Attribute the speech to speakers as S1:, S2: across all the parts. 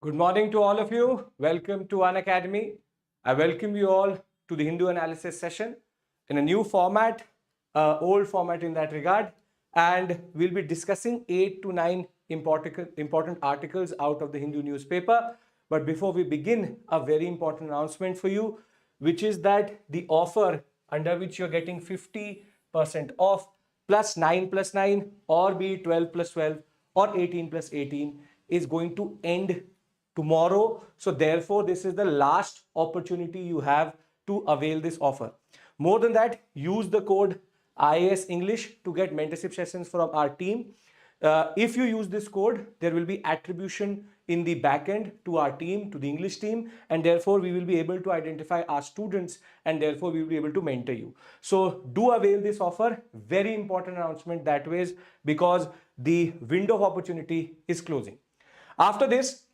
S1: Good morning to all of you. Welcome to Unacademy. I welcome you all to the Hindu analysis session in a new format, old format in that regard. And we'll be discussing 8 to 9 important articles out of the Hindu newspaper. But before we begin, a very important announcement for you, which is that the offer under which you're getting 50% off plus 9 plus 9 or be 12 plus 12 or 18 plus 18 is going to end tomorrow. So therefore, this is the last opportunity you have to avail this offer. More than that, use the code IAS English to get mentorship sessions from our team. If you use this code, there will be attribution in the backend to our team, to the English team, and therefore we will be able to identify our students and therefore we will be able to mentor you. So do avail this offer. Very important announcement that way, because the window of opportunity is closing. After this,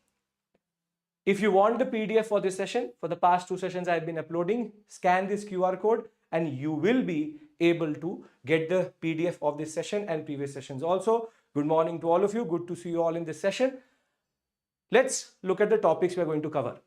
S1: if you want the PDF for this session, for the past 2 sessions I've been uploading, scan this QR code and you will be able to get the PDF of this session and previous sessions also. Good morning to all of you. Good to see you all in this session. Let's look at the topics we're going to cover.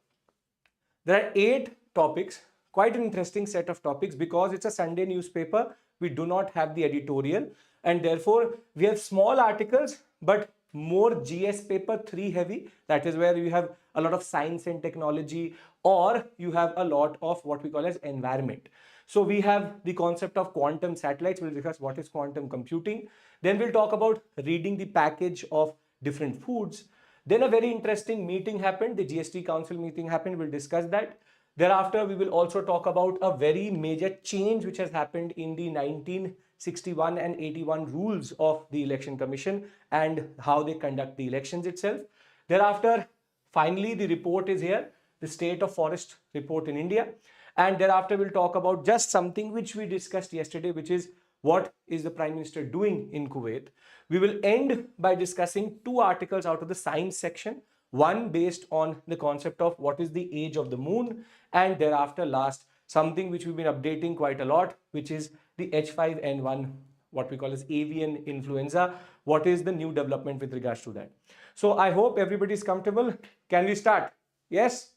S1: There are 8 topics, quite an interesting set of topics because it's a Sunday newspaper. We do not have the editorial and therefore we have small articles but more GS paper 3 heavy. That is where you have a lot of science and technology, or you have a lot of what we call as environment. So we have the concept of quantum satellites. We'll discuss what is quantum computing. Then we'll talk about reading the package of different foods. Then a very interesting meeting happened. The GST Council meeting happened. We'll discuss that. Thereafter, we will also talk about a very major change which has happened in the 1961 and 81 rules of the Election Commission and how they conduct the elections itself. Thereafter, finally, the report is here, the State of Forest report in India. And thereafter, we'll talk about just something which we discussed yesterday, which is what is the Prime Minister doing in Kuwait. We will end by discussing 2 articles out of the science section. One based on the concept of what is the age of the moon, and thereafter last something which we've been updating quite a lot, which is the H5N1, what we call as avian influenza. What is the new development with regards to that? So I hope everybody is comfortable. Can we start? Yes?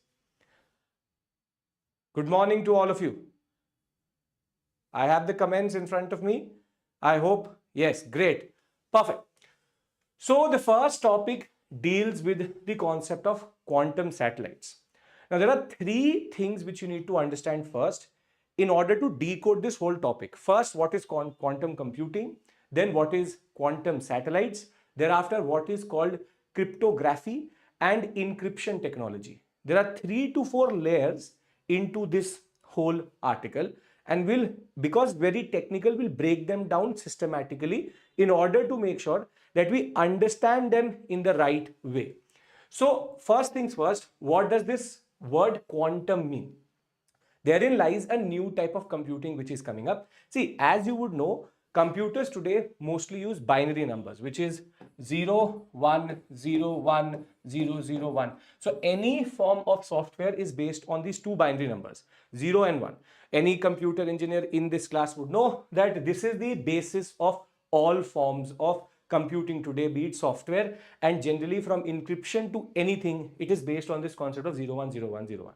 S1: Good morning to all of you. I have the comments in front of me. I hope, yes, great, perfect. So the first topic deals with the concept of quantum satellites. Now there are 3 things which you need to understand first in order to decode this whole topic. First, what is quantum computing? Then what is quantum satellites? Thereafter, what is called cryptography and encryption technology. There are 3 to 4 layers into this whole article, and we'll, because very technical, we'll break them down systematically in order to make sure that we understand them in the right way. So first things first, what does this word quantum mean? Therein lies a new type of computing which is coming up. See, as you would know, computers today mostly use binary numbers, which is 0, 1, 0, 1, 0, 0, 1. So any form of software is based on these 2 binary numbers, 0 and 1. Any computer engineer in this class would know that this is the basis of all forms of computing today, be it software, and generally from encryption to anything, it is based on this concept of 0, 1, 0, 1, 0, 1.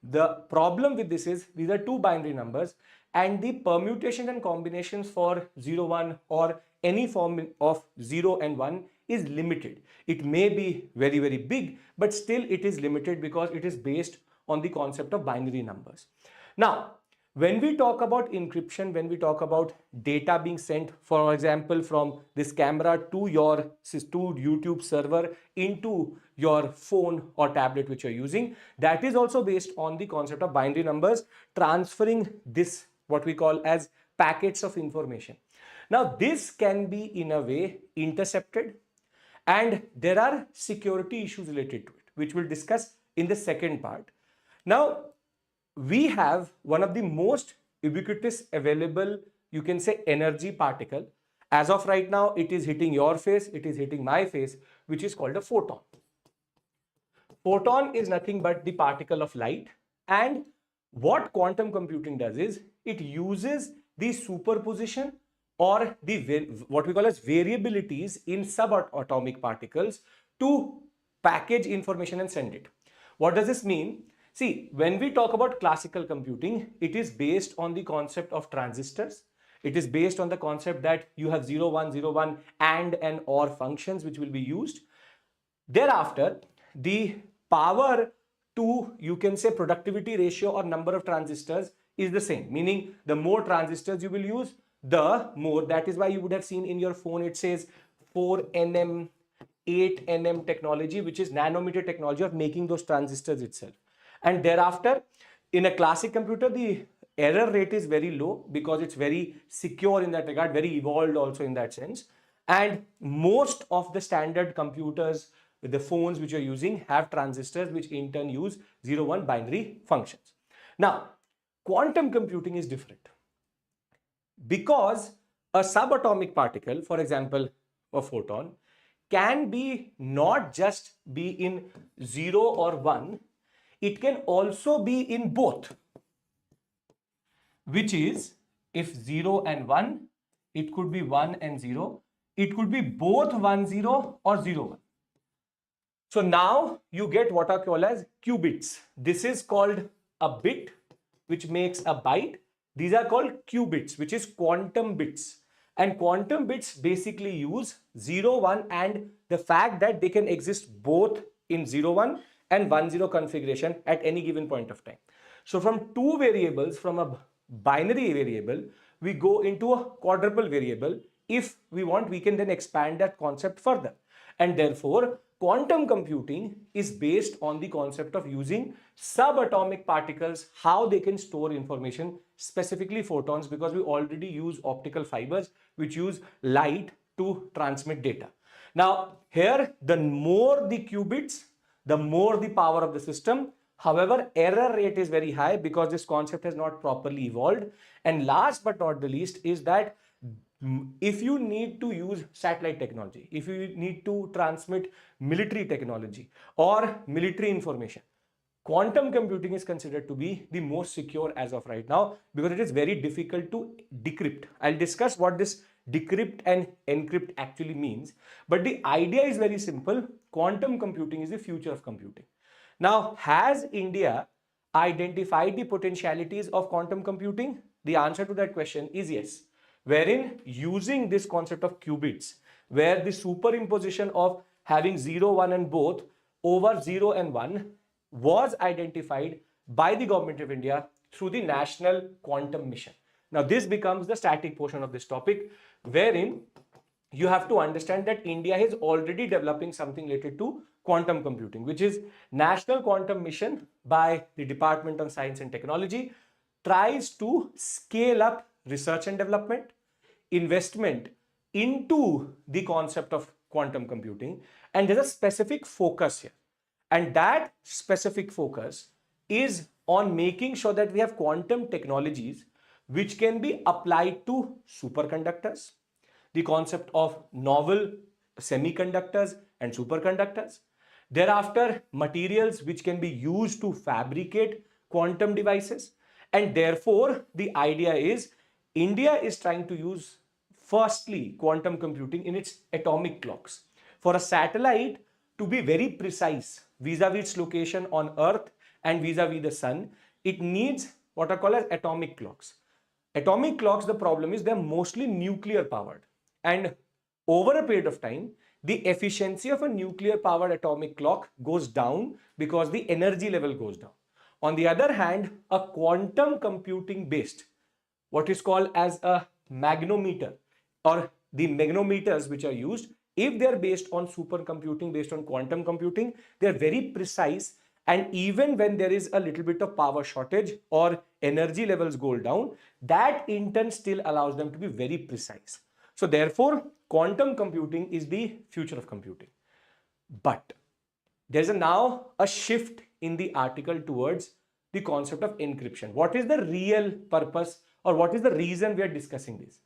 S1: The problem with this is these are 2 binary numbers and the permutations and combinations for 0, 1 or any form of 0 and 1 is limited. It may be very, very big, but still it is limited because it is based on the concept of binary numbers. Now, when we talk about encryption, when we talk about data being sent, for example, from this camera to your YouTube server into your phone or tablet which you're using, that is also based on the concept of binary numbers transferring this, what we call as packets of information. Now, this can be in a way intercepted, and there are security issues related to it, which we'll discuss in the second part. Now, we have one of the most ubiquitous available, you can say, energy particle. As of right now, it is hitting your face, it is hitting my face, which is called a photon. Photon is nothing but the particle of light, and what quantum computing does is it uses the superposition or the what we call as variabilities in subatomic particles to package information and send it. What does this mean? See, when we talk about classical computing, it is based on the concept of transistors. It is based on the concept that you have 0, 1, 0, 1 and or functions which will be used. Thereafter, the power to, you can say, productivity ratio or number of transistors is the same, meaning the more transistors you will use, the more. That is why you would have seen in your phone it says 4 nm, 8 nm technology, which is nanometer technology of making those transistors itself. And thereafter, in a classic computer, the error rate is very low because it's very secure in that regard, very evolved also in that sense. And most of the standard computers, the phones which you're using, have transistors which in turn use 0, 1 binary functions. Now, quantum computing is different because a subatomic particle, for example, a photon, can be not just be in 0 or 1, it can also be in both, which is if 0 and 1, it could be 1 and 0, it could be both 1, 0 or 0, 1. So now you get what are called as qubits. This is called a bit, which makes a byte. These are called qubits, which is quantum bits. And quantum bits basically use 0, 1 and the fact that they can exist both in 0, 1 and 1, 0 configuration at any given point of time. So from two variables, from a binary variable, we go into a quadruple variable. If we want, we can then expand that concept further. And therefore, quantum computing is based on the concept of using subatomic particles, how they can store information, specifically photons, because we already use optical fibers which use light to transmit data. Now, here, the more the qubits, the more the power of the system. However, error rate is very high because this concept has not properly evolved. And last but not the least is that if you need to use satellite technology, if you need to transmit military technology or military information, quantum computing is considered to be the most secure as of right now because it is very difficult to decrypt. I'll discuss what this decrypt and encrypt actually means. But the idea is very simple. Quantum computing is the future of computing. Now, has India identified the potentialities of quantum computing? The answer to that question is yes. Wherein using this concept of qubits, where the superimposition of having 0, 1 and both over 0 and 1 was identified by the government of India through the National Quantum Mission. Now, this becomes the static portion of this topic, wherein you have to understand that India is already developing something related to quantum computing, which is National Quantum Mission by the Department of Science and Technology, tries to scale up research and development, investment into the concept of quantum computing, and there's a specific focus here. And that specific focus is on making sure that we have quantum technologies which can be applied to superconductors, the concept of novel semiconductors and superconductors. Thereafter, materials which can be used to fabricate quantum devices. And therefore, the idea is India is trying to use firstly quantum computing in its atomic clocks. For a satellite to be very precise vis-a-vis its location on Earth and vis-a-vis the sun, it needs what are called as atomic clocks. Atomic clocks, the problem is they're mostly nuclear powered. And over a period of time, the efficiency of a nuclear powered atomic clock goes down because the energy level goes down. On the other hand, a quantum computing based, what is called as a magnometer, or the magnometers which are used, if they are based on supercomputing, based on quantum computing, they are very precise. And even when there is a little bit of power shortage or energy levels go down, that in turn still allows them to be very precise. So therefore, quantum computing is the future of computing. But there's now a shift in the article towards the concept of encryption. What is the real purpose, or what is the reason we are discussing this?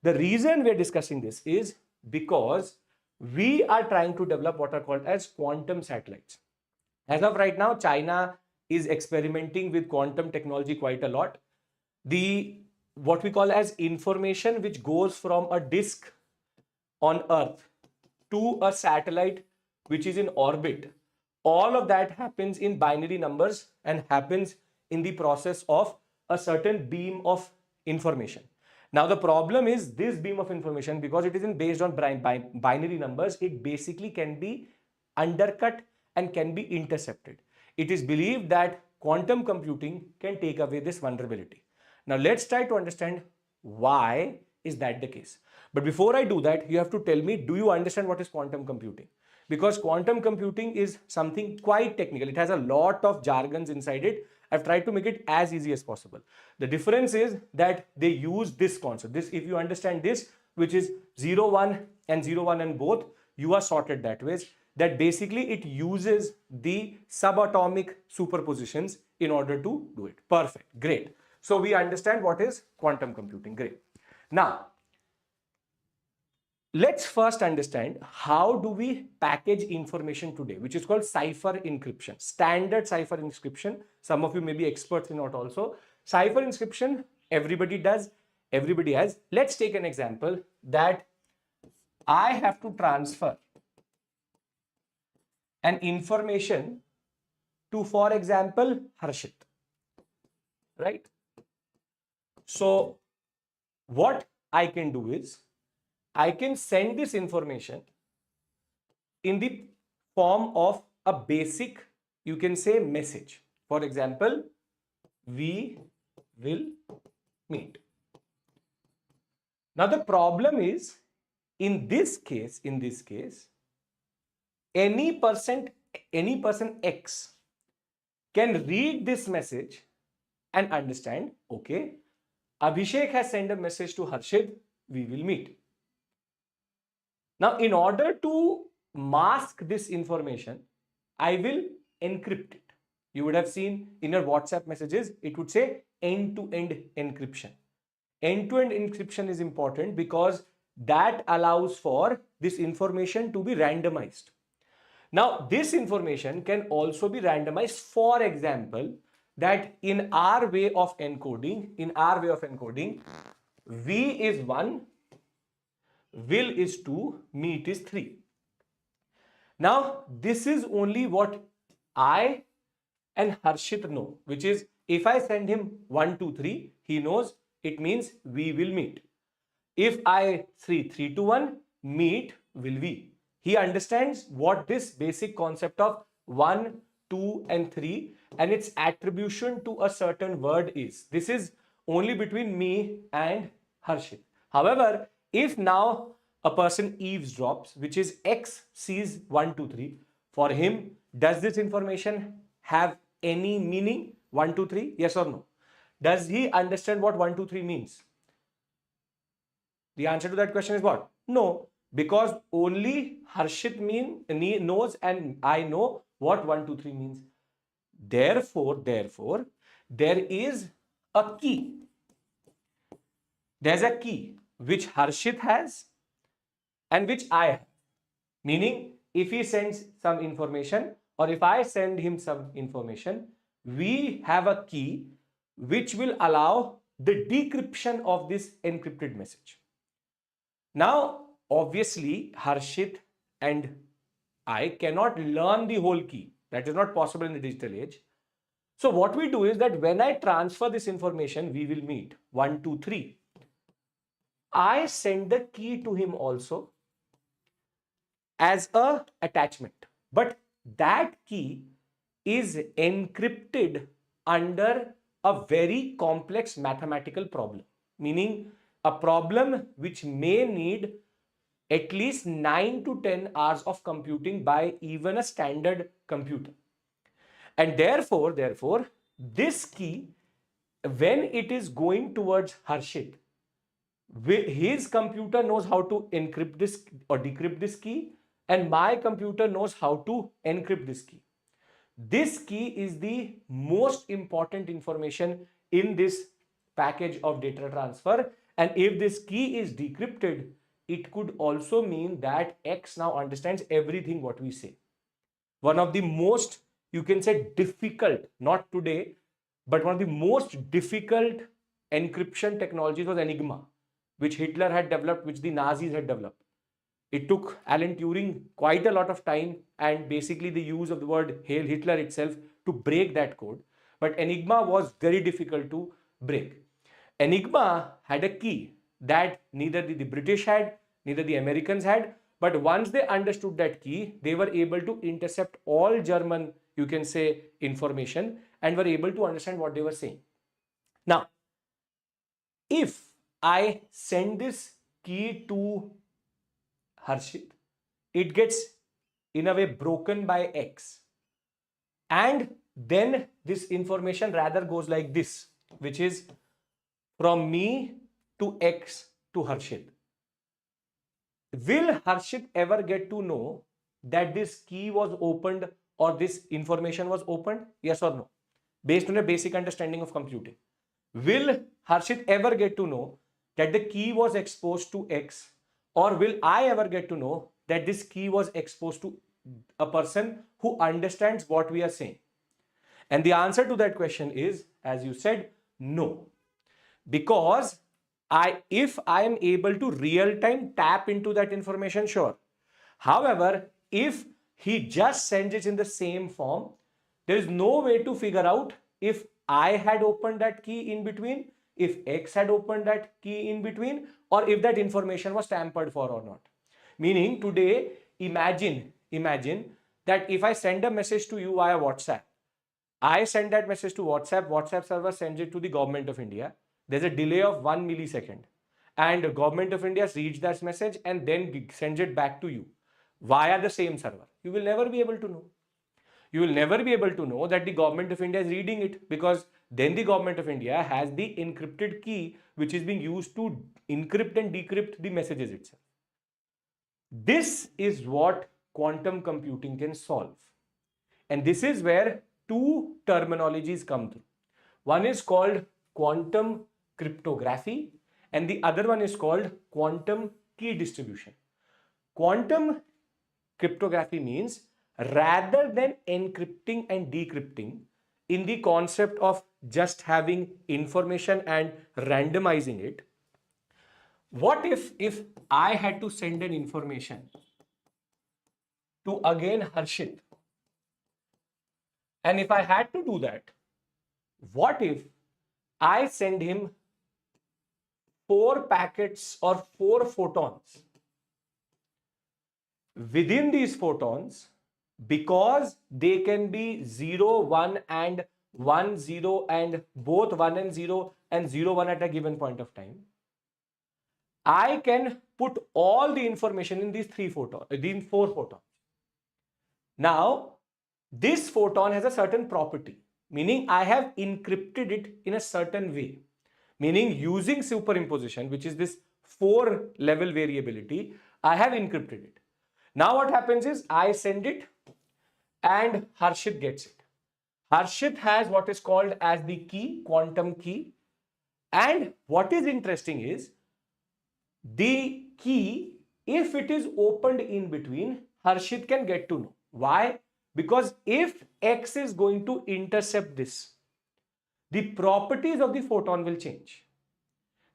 S1: The reason we are discussing this is because we are trying to develop what are called as quantum satellites. As of right now, China is experimenting with quantum technology quite a lot. What we call as information which goes from a disk on Earth to a satellite which is in orbit, All of that happens in binary numbers and happens in the process of a certain beam of information. Now the problem is this beam of information, because it isn't based on binary numbers, it basically can be undercut and can be intercepted. It is believed that quantum computing can take away this vulnerability. Now let's try to understand why is that the case. But before I do that, you have to tell me, do you understand what is quantum computing? Because quantum computing is something quite technical. It has a lot of jargons inside it. I've tried to make it as easy as possible. The difference is that they use this concept. This, if you understand this, which is 0, 1 and 0, 1 and both, you are sorted that way. That basically it uses the subatomic superpositions in order to do it. Perfect. Great. So we understand what is quantum computing. Great. Now, let's first understand how do we package information today, which is called cipher encryption, standard cipher encryption. Some of you may be experts in it also. Cipher encryption, everybody does, everybody has. Let's take an example that I have to transfer an information to, for example, Harshit, right? So what I can do is, I can send this information in the form of a basic, you can say, message. For example, we will meet. Now the problem is, in this case, any person X can read this message and understand, okay, Abhishek has sent a message to Harshit, we will meet. Now, in order to mask this information, I will encrypt it. You would have seen in your WhatsApp messages, it would say end-to-end encryption. End-to-end encryption is important because that allows for this information to be randomized. Now, this information can also be randomized. For example, that in our way of encoding, V is 1, will is 2, meet is 3. Now, this is only what I and Harshit know, which is if I send him 1, 2, 3, he knows it means we will meet. If I 3, 3 to 1, meet will we. He understands what this basic concept of 1, 2 and 3 and its attribution to a certain word is. This is only between me and Harshit. However, if now a person eavesdrops, which is X sees 1, 2, 3, for him, does this information have any meaning? 1, 2, 3, yes or no? Does he understand what 1, 2, 3 means? The answer to that question is what? No, because only Harshit knows and I know what 1, 2, 3 means. Therefore, there is a key. There's a key which Harshit has and which I have. Meaning, if he sends some information or if I send him some information, we have a key which will allow the decryption of this encrypted message. Now, obviously, Harshit and I cannot learn the whole key. That is not possible in the digital age. So what we do is that when I transfer this information, we will meet 1, 2, 3. I send the key to him also as a attachment. But that key is encrypted under a very complex mathematical problem. Meaning a problem which may need at least 9 to 10 hours of computing by even a standard computer. And therefore, this key, when it is going towards Harshit, his computer knows how to encrypt this or decrypt this key, and my computer knows how to encrypt this key. This key is the most important information in this package of data transfer. And if this key is decrypted, it could also mean that X now understands everything what we say. One of the most, you can say, difficult, not today, but one of the most difficult encryption technologies was Enigma, which Hitler had developed, which the Nazis had developed. It took Alan Turing quite a lot of time and basically the use of the word Hail Hitler itself to break that code. But Enigma was very difficult to break. Enigma had a key that neither the British had, neither the Americans had. But once they understood that key, they were able to intercept all German, you can say, information and were able to understand what they were saying. Now, if I send this key to Harshit, it gets in a way broken by X. And then this information rather goes like this, which is from me to X to Harshit. Will Harshit ever get to know that this key was opened or this information was opened? Yes or no? Based on a basic understanding of computing. Will Harshit ever get to know that the key was exposed to X, or will I ever get to know that this key was exposed to a person who understands what we are saying? And the answer to that question is, as you said, no. Because if I am able to real time tap into that information, sure. However, if he just sends it in the same form, there is no way to figure out if I had opened that key in between, if X had opened that key in between, or if that information was tampered for or not. Meaning today, imagine that if I send a message to you via WhatsApp, I send that message to WhatsApp, WhatsApp server sends it to the government of India. There's a delay of 1 millisecond. And the government of India reads that message and then sends it back to you via the same server. You will never be able to know. You will never be able to know that the government of India is reading it, because then the government of India has the encrypted key which is being used to encrypt and decrypt the messages itself. This is what quantum computing can solve. And this is where two terminologies come through. One is called quantum cryptography and the other one is called quantum key distribution. Quantum cryptography means rather than encrypting and decrypting in the concept of just having information and randomizing it, what if I had to send an information to again Harshit, and if I had to do that, what if I send him 4 packets or 4 photons? Within these photons, because they can be 0, 1 and 1, 0 and both 1 and 0 and 0, 1 at a given point of time, I can put all the information in these 4 photons. Now, this photon has a certain property, meaning I have encrypted it in a certain way, meaning using superimposition, which is this 4-level variability, I have encrypted it. Now what happens is I send it and Harshit gets it. Harshit has what is called as the key, quantum key. And what is interesting is the key, if it is opened in between, Harshit can get to know. Why? Because if X is going to intercept this, the properties of the photon will change.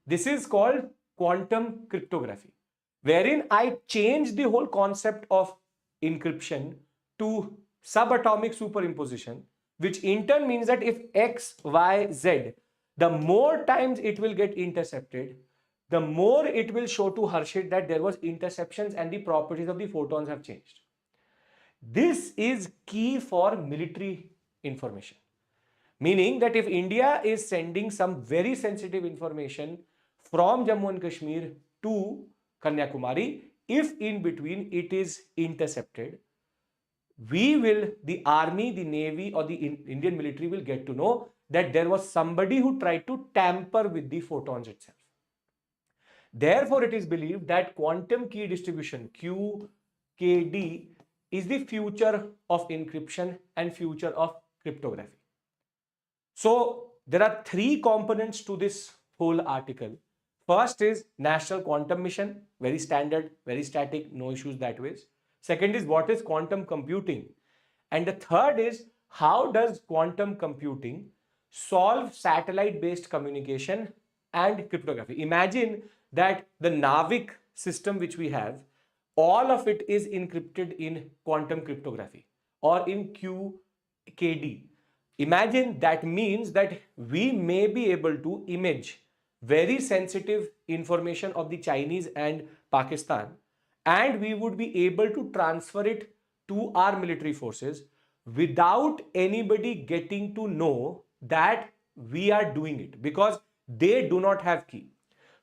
S1: This is called quantum cryptography, wherein I change the whole concept of encryption to subatomic superimposition, which in turn means that if X, Y, Z, the more times it will get intercepted, the more it will show to Harshit that there was interceptions and the properties of the photons have changed. This is key for military information. Meaning that if India is sending some very sensitive information from Jammu and Kashmir to Kanyakumari, if in between it is intercepted, the army, the navy or the Indian military will get to know that there was somebody who tried to tamper with the photons itself. Therefore, it is believed that quantum key distribution, QKD, is the future of encryption and future of cryptography. So there are 3 components to this whole article. First is National Quantum Mission, very standard, very static, no issues that way. Second is what is quantum computing. And the third is how does quantum computing solve satellite-based communication and cryptography. Imagine that the Navik system which we have, all of it is encrypted in quantum cryptography or in QKD. Imagine that means that we may be able to image very sensitive information of the Chinese and Pakistan, and we would be able to transfer it to our military forces without anybody getting to know that we are doing it, because they do not have key.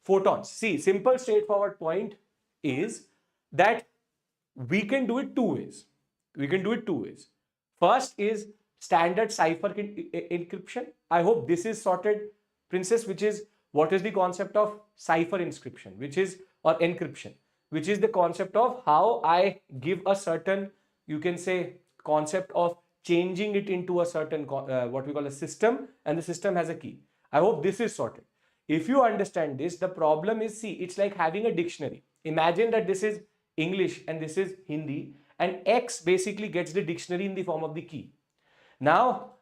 S1: Photons. See, simple straightforward point is that we can do it two ways. We can do it two ways. First is standard cipher encryption. I hope this is sorted, princess, which is what is the concept of cipher inscription, which is, or encryption, which is the concept of how I give a certain, you can say, concept of changing it into a certain what we call a system, and the system has a key. I hope this is sorted. If you understand this, the problem is, see, it's like having a dictionary. Imagine that this is English and this is Hindi, and X basically gets the dictionary in the form of the key. Now,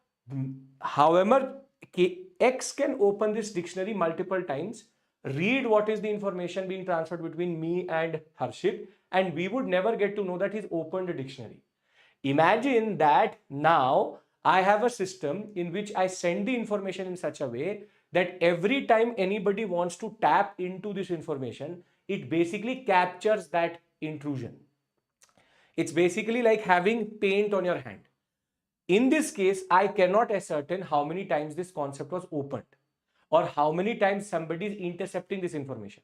S1: however, X can open this dictionary multiple times, read what is the information being transferred between me and Harshit, and we would never get to know that he's opened a dictionary. Imagine that now I have a system in which I send the information in such a way that every time anybody wants to tap into this information, it basically captures that intrusion. It's basically like having paint on your hand. In this case, I cannot ascertain how many times this concept was opened or how many times somebody is intercepting this information.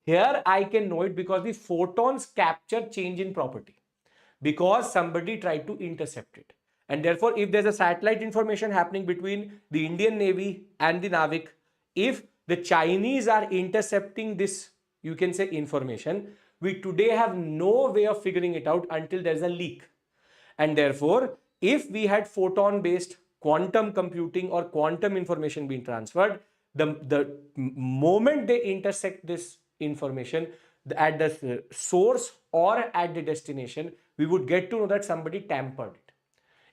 S1: Here I can know it because the photons capture change in property, because somebody tried to intercept it. And therefore, if there's a satellite information happening between the Indian Navy and the Navik, if the Chinese are intercepting this, you can say, information, we today have no way of figuring it out until there's a leak. And therefore, if we had photon-based quantum computing or quantum information being transferred, the moment they intersect this information at the source or at the destination, we would get to know that somebody tampered it.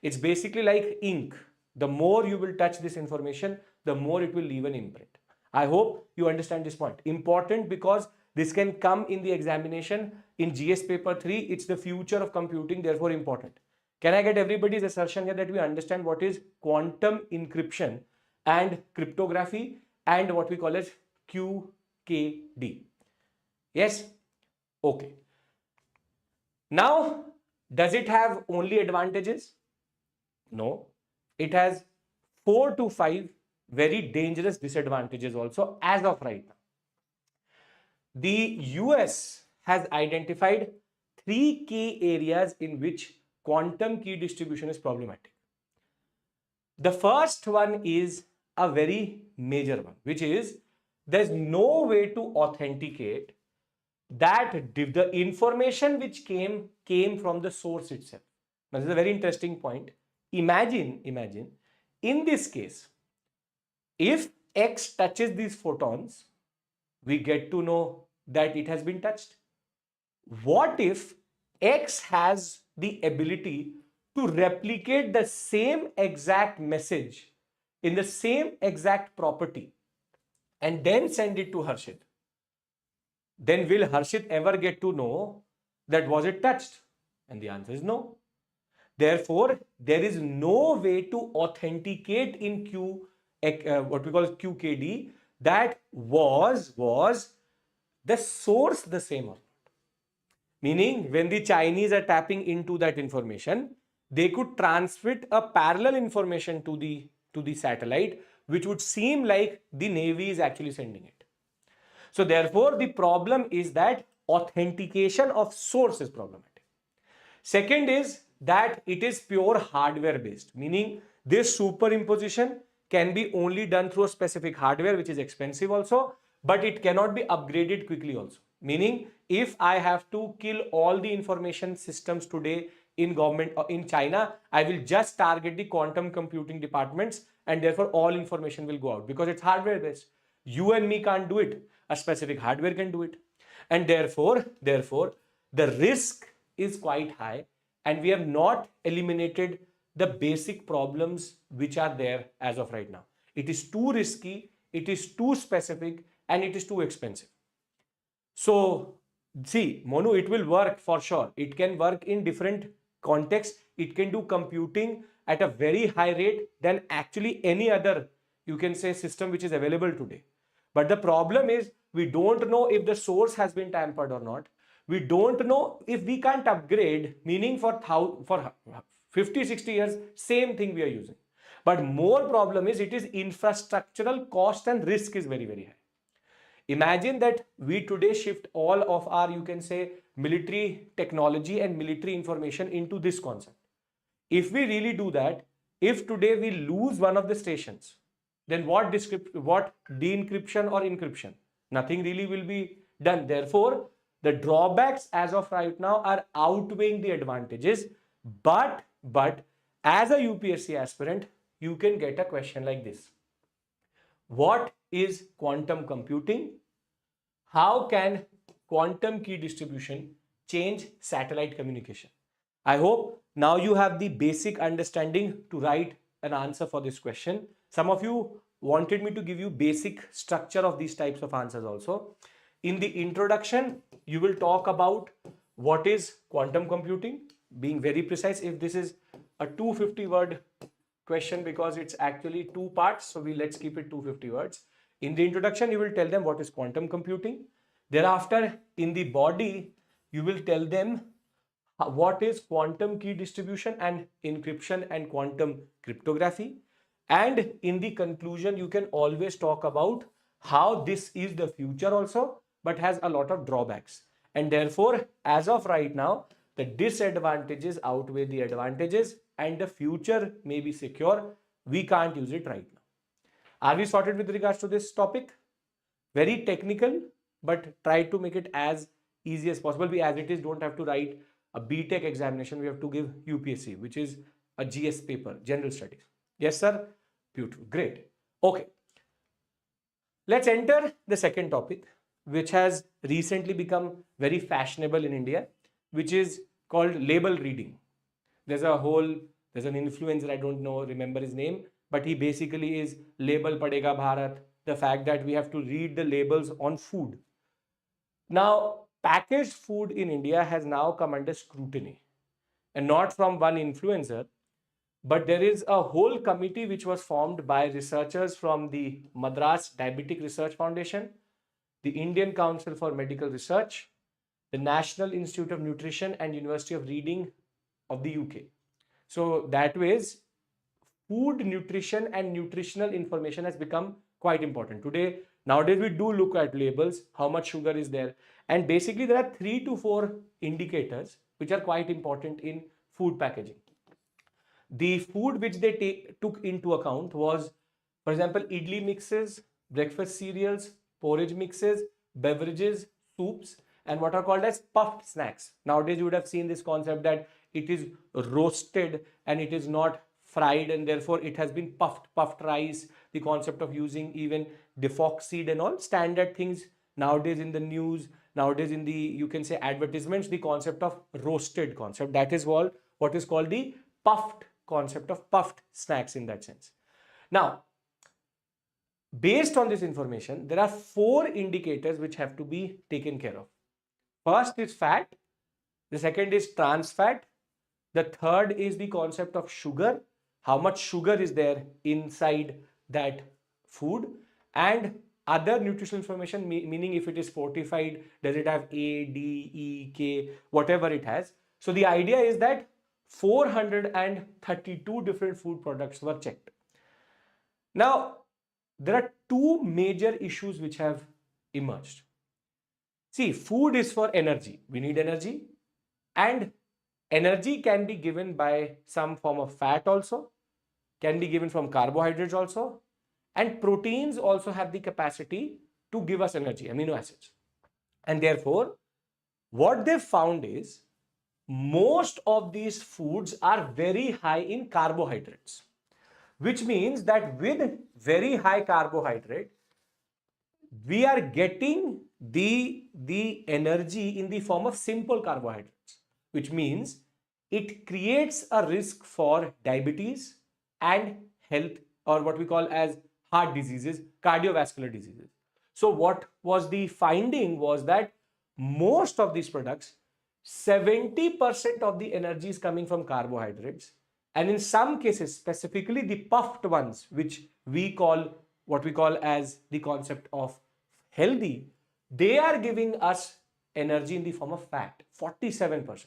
S1: It's basically like ink. The more you will touch this information, the more it will leave an imprint. I hope you understand this point. Important because this can come in the examination in GS paper 3. It's the future of computing, therefore important. Can I get everybody's assertion here that we understand what is quantum encryption and cryptography and what we call as QKD? Yes? Okay. Now, does it have only advantages? No. It has 4 to 5 very dangerous disadvantages also as of right now. The US has identified 3 key areas in which quantum key distribution is problematic. The first one is a very major one, which is there's no way to authenticate that the information which came from the source itself. Now, this is a very interesting point. Imagine, in this case, if X touches these photons, we get to know that it has been touched. What if X has the ability to replicate the same exact message in the same exact property and then send it to Harshit? Then will Harshit ever get to know that was it touched? And the answer is no. Therefore, there is no way to authenticate in what we call QKD that was the source the same or not. Meaning, when the Chinese are tapping into that information, they could transmit a parallel information to the satellite, which would seem like the Navy is actually sending it. So therefore, the problem is that authentication of source is problematic. Second is that it is pure hardware based, meaning this superimposition can be only done through a specific hardware, which is expensive also, but it cannot be upgraded quickly also. Meaning, if I have to kill all the information systems today in government or in China, I will just target the quantum computing departments, and therefore all information will go out because it's hardware based. You and me can't do it. A specific hardware can do it. And therefore, the risk is quite high, and we have not eliminated the basic problems which are there as of right now. It is too risky, it is too specific, and it is too expensive. So See, Monu, it will work for sure. It can work in different contexts. It can do computing at a very high rate than actually any other, you can say, system which is available today. But the problem is we don't know if the source has been tampered or not. We don't know if we can't upgrade, meaning for 50, 60 years, same thing we are using. But more problem is it is infrastructural cost and risk is very, very high. Imagine that we today shift all of our, you can say, military technology and military information into this concept. If we really do that, if today we lose one of the stations, then what de-encryption or encryption? Nothing really will be done. Therefore, the drawbacks as of right now are outweighing the advantages. But as a UPSC aspirant, you can get a question like this. What is quantum computing? How can quantum key distribution change satellite communication? I hope now you have the basic understanding to write an answer for this question. Some of you wanted me to give you basic structure of these types of answers also. In the introduction, you will talk about what is quantum computing, being very precise. If this is a 250 word question because it's actually two parts, so let's keep it 250 words. In the introduction, you will tell them what is quantum computing. Thereafter, in the body, you will tell them what is quantum key distribution and encryption and quantum cryptography. And in the conclusion, you can always talk about how this is the future also, but has a lot of drawbacks. And therefore, as of right now, the disadvantages outweigh the advantages and the future may be secure. We can't use it right now. Are we sorted with regards to this topic? Very technical, but try to make it as easy as possible. We, as it is, don't have to write a BTech examination. We have to give UPSC, which is a GS paper, General Studies. Yes, sir? Beautiful. Great. Okay. Let's enter the second topic, which has recently become very fashionable in India, which is called label reading. There's an influencer, I don't know, remember his name, but he basically is label padega Bharat, the fact that we have to read the labels on food. Now, packaged food in India has now come under scrutiny, and not from one influencer, but there is a whole committee which was formed by researchers from the Madras Diabetic Research Foundation, the Indian Council for Medical Research, the National Institute of Nutrition and University of Reading of the UK. So that ways, food nutrition and nutritional information has become quite important. Nowadays we do look at labels, how much sugar is there. And basically there are 3 to 4 indicators which are quite important in food packaging. The food which they took into account was, for example, idli mixes, breakfast cereals, porridge mixes, beverages, soups, and what are called as puffed snacks. Nowadays you would have seen this concept that it is roasted and it is not fried, and therefore it has been puffed rice, the concept of using even defoxed and all standard things nowadays in the news, nowadays in the, you can say, advertisements, the concept of roasted concept, that is what is called the puffed concept of puffed snacks in that sense. Now, based on this information, there are 4 indicators which have to be taken care of. First is fat, the second is trans fat, the third is the concept of sugar, how much sugar is there inside that food, and other nutritional information, meaning if it is fortified, does it have A, D, E, K, whatever it has. So the idea is that 432 different food products were checked. Now, there are 2 major issues which have emerged. See, food is for energy. We need energy, and energy can be given by some form of fat also, can be given from carbohydrates also, and proteins also have the capacity to give us energy, amino acids. And therefore, what they found is most of these foods are very high in carbohydrates, which means that with very high carbohydrate, we are getting the energy in the form of simple carbohydrates, which means it creates a risk for diabetes and health, or what we call as heart diseases, cardiovascular diseases. So what was the finding was that most of these products, 70% of the energy is coming from carbohydrates. And in some cases, specifically the puffed ones, which we call what we call as the concept of healthy, they are giving us energy in the form of fat, 47%.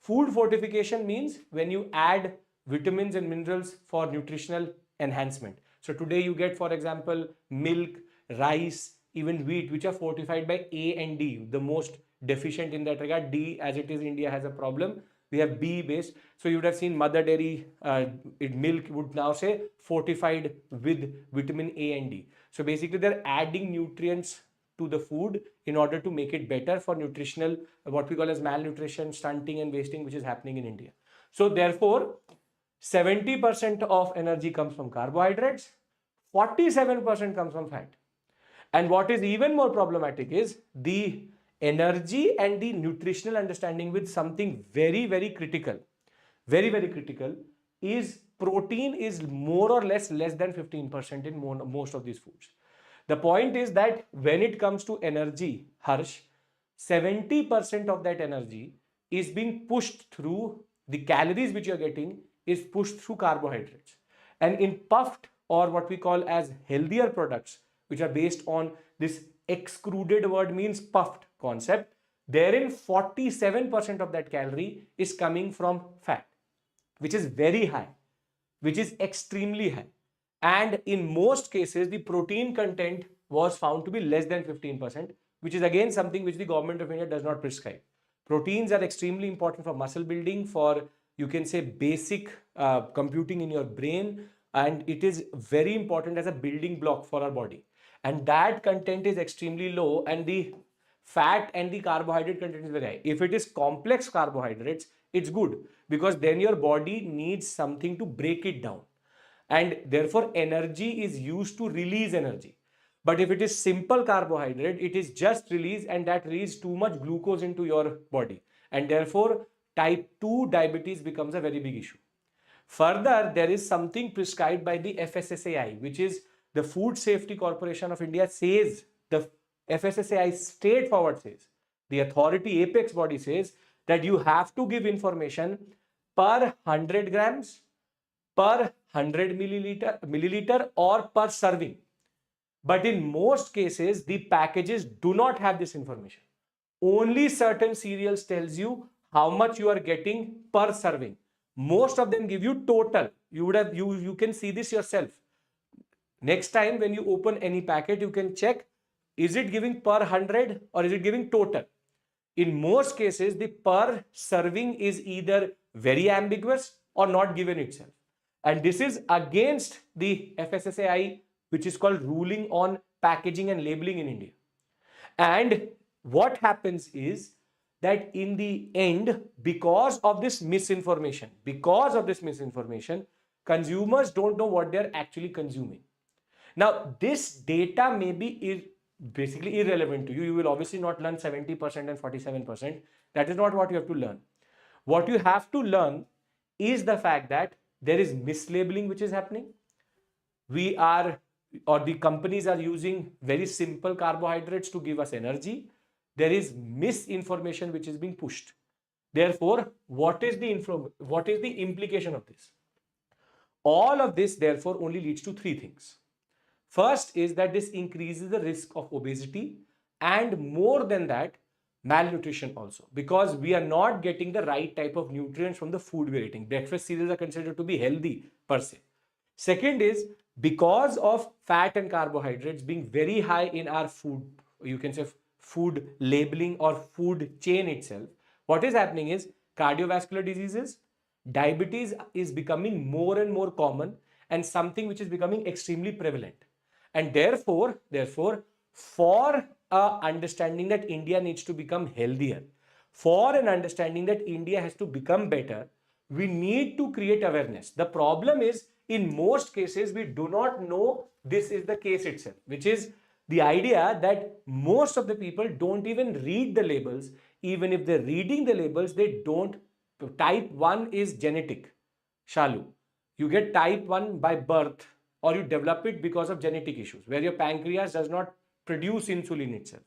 S1: Food fortification means when you add vitamins and minerals for nutritional enhancement. So today you get, for example, milk, rice, even wheat, which are fortified by A and D, the most deficient in that regard. D, as it is, India has a problem. We have B based. So you would have seen mother dairy milk would now say fortified with vitamin A and D. So basically they're adding nutrients to the food in order to make it better for nutritional, what we call as malnutrition, stunting and wasting, which is happening in India. So therefore, 70% of energy comes from carbohydrates, 47% comes from fat. And what is even more problematic is the energy and the nutritional understanding with something very, very critical, is protein is more or less than 15% in most of these foods. The point is that when it comes to energy, Harsh, 70% of that energy is being pushed through the calories which you're getting is pushed through carbohydrates. And in puffed or what we call as healthier products, which are based on this excluded word means puffed concept, therein 47% of that calorie is coming from fat, which is very high, which is extremely high. And in most cases, the protein content was found to be less than 15%, which is again something which the government of India does not prescribe. Proteins are extremely important for muscle building, for you can say basic computing in your brain, and it is very important as a building block for our body. And that content is extremely low, and the fat and the carbohydrate content is very high. If it is complex carbohydrates, it's good because then your body needs something to break it down. And therefore, energy is used to release energy. But if it is simple carbohydrate, it is just release, and that releases too much glucose into your body. And therefore, type 2 diabetes becomes a very big issue. Further, there is something prescribed by the FSSAI, which is the Food Safety Corporation of India says, the FSSAI straightforward says, the authority apex body says that you have to give information per 100 grams, per 100 milliliter or per serving. But in most cases, the packages do not have this information. Only certain cereals tells you how much you are getting per serving. Most of them give you total. You can see this yourself. Next time when you open any packet, you can check, is it giving per 100 or is it giving total? In most cases, the per serving is either very ambiguous or not given itself. And this is against the FSSAI, which is called ruling on packaging and labeling in India. And what happens is that in the end, because of this misinformation, consumers don't know what they're actually consuming. Now, this data may be basically irrelevant to you. You will obviously not learn 70% and 47%. That is not what you have to learn. What you have to learn is the fact that there is mislabeling which is happening. The companies are using very simple carbohydrates to give us energy. There is misinformation which is being pushed. Therefore, what is the implication of this? All of this, therefore, only leads to three things. First is that this increases the risk of obesity, and more than that, malnutrition also, because we are not getting the right type of nutrients from the food we are eating. Breakfast cereals are considered to be healthy per se. Second is because of fat and carbohydrates being very high in our food, you can say food labeling or food chain itself, what is happening is cardiovascular diseases, diabetes is becoming more and more common and something which is becoming extremely prevalent. And therefore, for understanding that India needs to become healthier, for an understanding that India has to become better, we need to create awareness. The problem is, in most cases, we do not know this is the case itself, which is the idea that most of the people don't even read the labels. Even if they're reading the labels, they don't. Type 1 is genetic, Shalu. You get type 1 by birth, or you develop it because of genetic issues, where your pancreas does not produce insulin itself.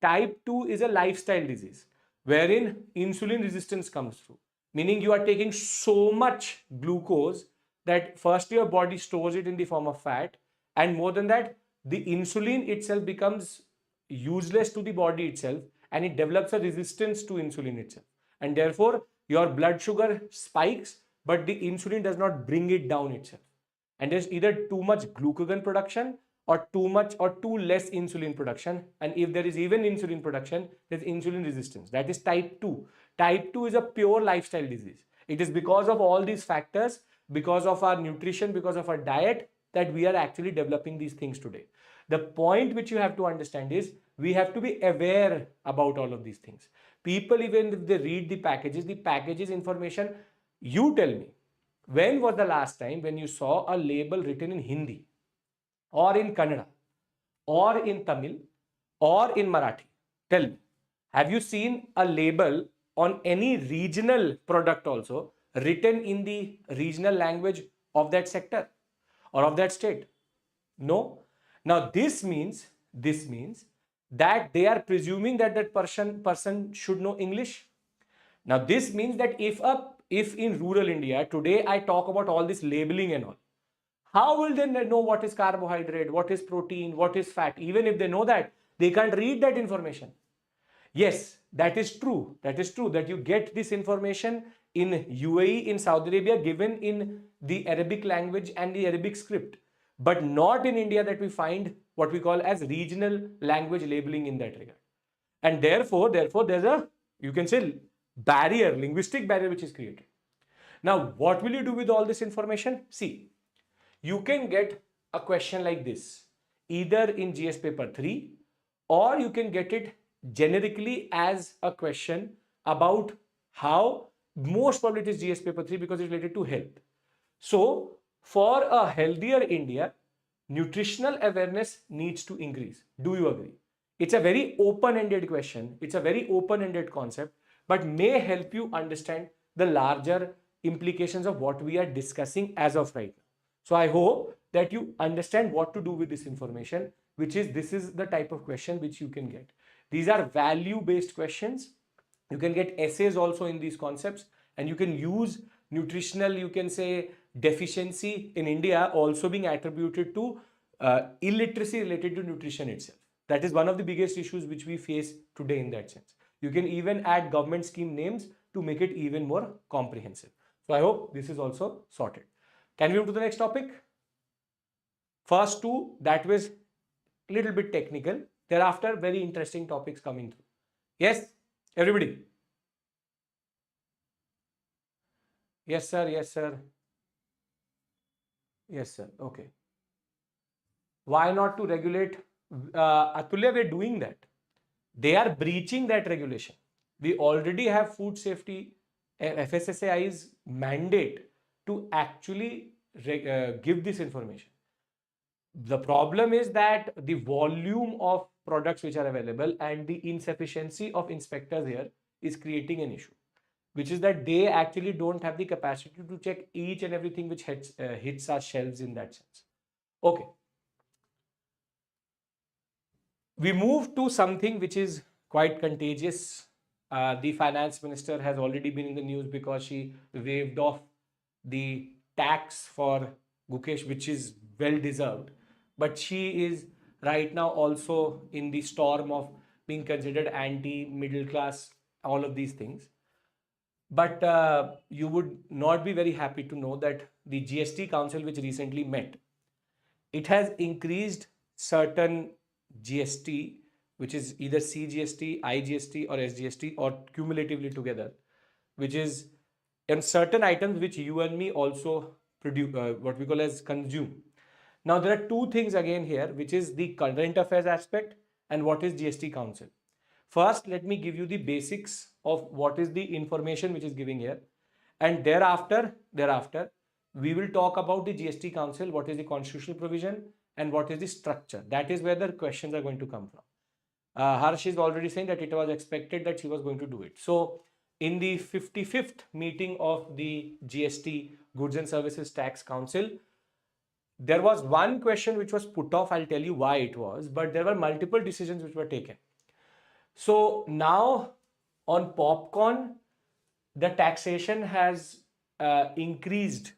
S1: Type 2 is a lifestyle disease wherein insulin resistance comes through, meaning you are taking so much glucose that first your body stores it in the form of fat, and more than that, the insulin itself becomes useless to the body itself, and it develops a resistance to insulin itself, and therefore your blood sugar spikes, but the insulin does not bring it down itself, and there's either too much glucagon production or too much or too less insulin production, and if there is even insulin production, there's insulin resistance. That is type 2. Type 2 is a pure lifestyle disease. It is because of all these factors, because of our nutrition, because of our diet, that we are actually developing these things today. The point which you have to understand is we have to be aware about all of these things. People, even if they read the packages information, you tell me, when was the last time when you saw a label written in Hindi or in Kannada or in Tamil or in Marathi? Tell me, have you seen a label on any regional product also written in the regional language of that sector or of that state? No. Now this means that they are presuming that that person should know English. Now this means that if in rural India today I talk about all this labeling and all, how will they know what is carbohydrate, what is protein, what is fat? Even if they know that, they can't read that information. Yes, that is true. That is true that you get this information in UAE, in Saudi Arabia, given in the Arabic language and the Arabic script, but not in India, that we find what we call as regional language labeling in that regard. And therefore there's a, you can say, barrier, linguistic barrier which is created. Now, what will you do with all this information? See, you can get a question like this either in GS paper 3, or you can get it generically as a question about how, most probably it is GS paper 3 because it's related to health. So for a healthier India, nutritional awareness needs to increase. Do you agree? It's a very open-ended question. It's a very open-ended concept, but may help you understand the larger implications of what we are discussing as of right now. So I hope that you understand what to do with this information, this is the type of question which you can get. These are value-based questions. You can get essays also in these concepts, and you can use nutritional, you can say, deficiency in India also being attributed to illiteracy related to nutrition itself. That is one of the biggest issues which we face today in that sense. You can even add government scheme names to make it even more comprehensive. So I hope this is also sorted. Can we move to the next topic? First two, that was a little bit technical. Thereafter, very interesting topics coming through. Yes, everybody? Yes, sir. Yes, sir. Yes, sir. Okay. Why not to regulate? Atulya, we're doing that. They are breaching that regulation. We already have food safety, FSSAI's mandate to actually give this information. The problem is that the volume of products which are available and the insufficiency of inspectors here is creating an issue, which is that they actually don't have the capacity to check each and everything which hits our shelves in that sense. Okay. We move to something which is quite contagious. The finance minister has already been in the news because she waived off the tax for Gukesh, which is well deserved. But she is right now also in the storm of being considered anti-middle class, all of these things. But you would not be very happy to know that the GST Council, which recently met, it has increased certain GST, which is either CGST, IGST or SGST or cumulatively together, which is in certain items which you and me also produce, what we call as consume. Now there are two things again here, which is the current affairs aspect and what is GST Council. First, let me give you the basics of what is the information which is giving here, and thereafter we will talk about the GST Council, what is the constitutional provision and what is the structure. That is where the questions are going to come from. Harsh is already saying that it was expected that she was going to do it. So in the 55th meeting of the GST Goods and Services Tax Council, there was one question which was put off. I'll tell you why it was, but there were multiple decisions which were taken. So now on popcorn, the taxation has increased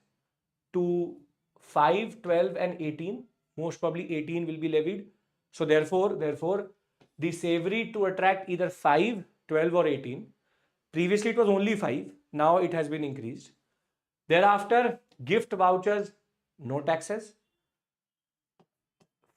S1: to 5, 12 and 18. Most probably 18 will be levied. So therefore, the savory to attract either 5, 12 or 18. Previously it was only 5. Now it has been increased. Thereafter, gift vouchers, no taxes.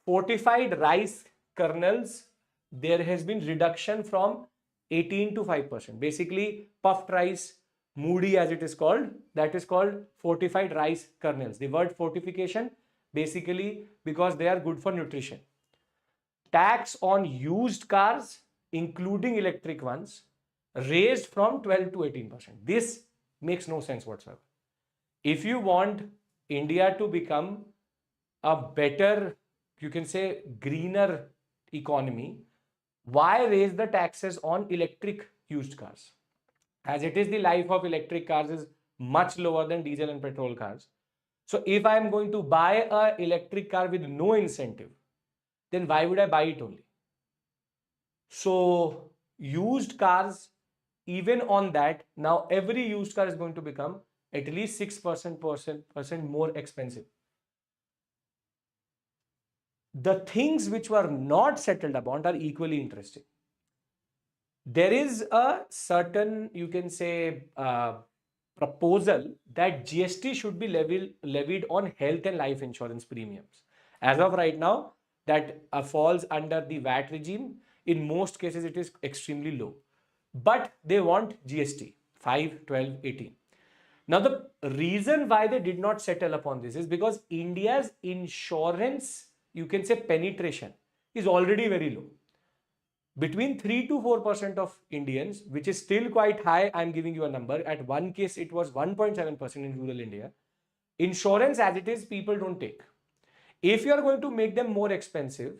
S1: Fortified rice kernels, there has been reduction from 18 to 5%. Basically, puffed rice, moody as it is called, that is called fortified rice kernels. The word fortification, basically because they are good for nutrition. Tax on used cars, including electric ones, raised from 12 to 18%. This makes no sense whatsoever. If you want India to become a better, you can say, greener economy, why raise the taxes on electric used cars? As it is, the life of electric cars is much lower than diesel and petrol cars. So if I am going to buy a electric car with no incentive, then why would I buy it only? So used cars, even on that, now every used car is going to become at least 6% more expensive. The things which were not settled upon are equally interesting. There is a certain, you can say, proposal that GST should be levied on health and life insurance premiums. As of right now, that falls under the VAT regime. In most cases, it is extremely low. But they want GST 5, 12, 18. Now, the reason why they did not settle upon this is because India's insurance, you can say, penetration is already very low. Between 3 to 4% of Indians, which is still quite high, I'm giving you a number. At one case, it was 1.7% in rural India. Insurance as it is, people don't take. If you are going to make them more expensive,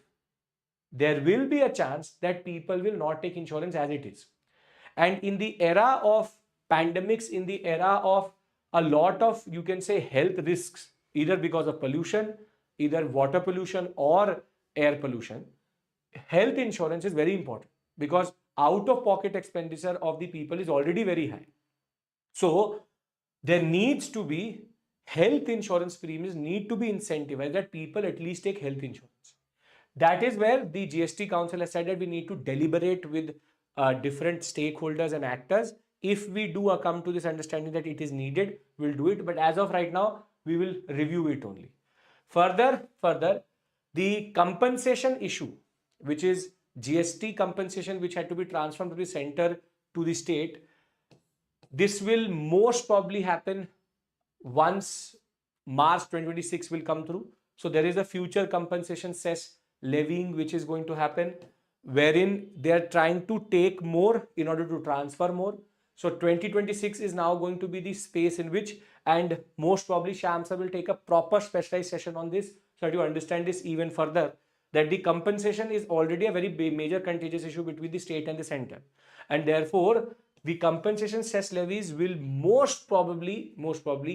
S1: there will be a chance that people will not take insurance as it is. And in the era of pandemics, in the era of a lot of, you can say, health risks, either because of pollution, either water pollution or air pollution, health insurance is very important because out of pocket expenditure of the people is already very high. So there needs to be health insurance premiums need to be incentivized that people at least take health insurance. That is where the GST Council has said that we need to deliberate with different stakeholders and actors. If we do come to this understanding that it is needed, we'll do it. But as of right now, we will review it only. Further, the compensation issue, which is GST compensation, which had to be transferred from the center to the state. This will most probably happen once March 2026 will come through. So there is a future compensation cess levying which is going to happen, wherein they are trying to take more in order to transfer more. So 2026 is now going to be the space in which, and most probably Shamsa will take a proper specialized session on this so that you understand this even further, that the compensation is already a very major contentious issue between the state and the center. And therefore, the compensation cess levies will most probably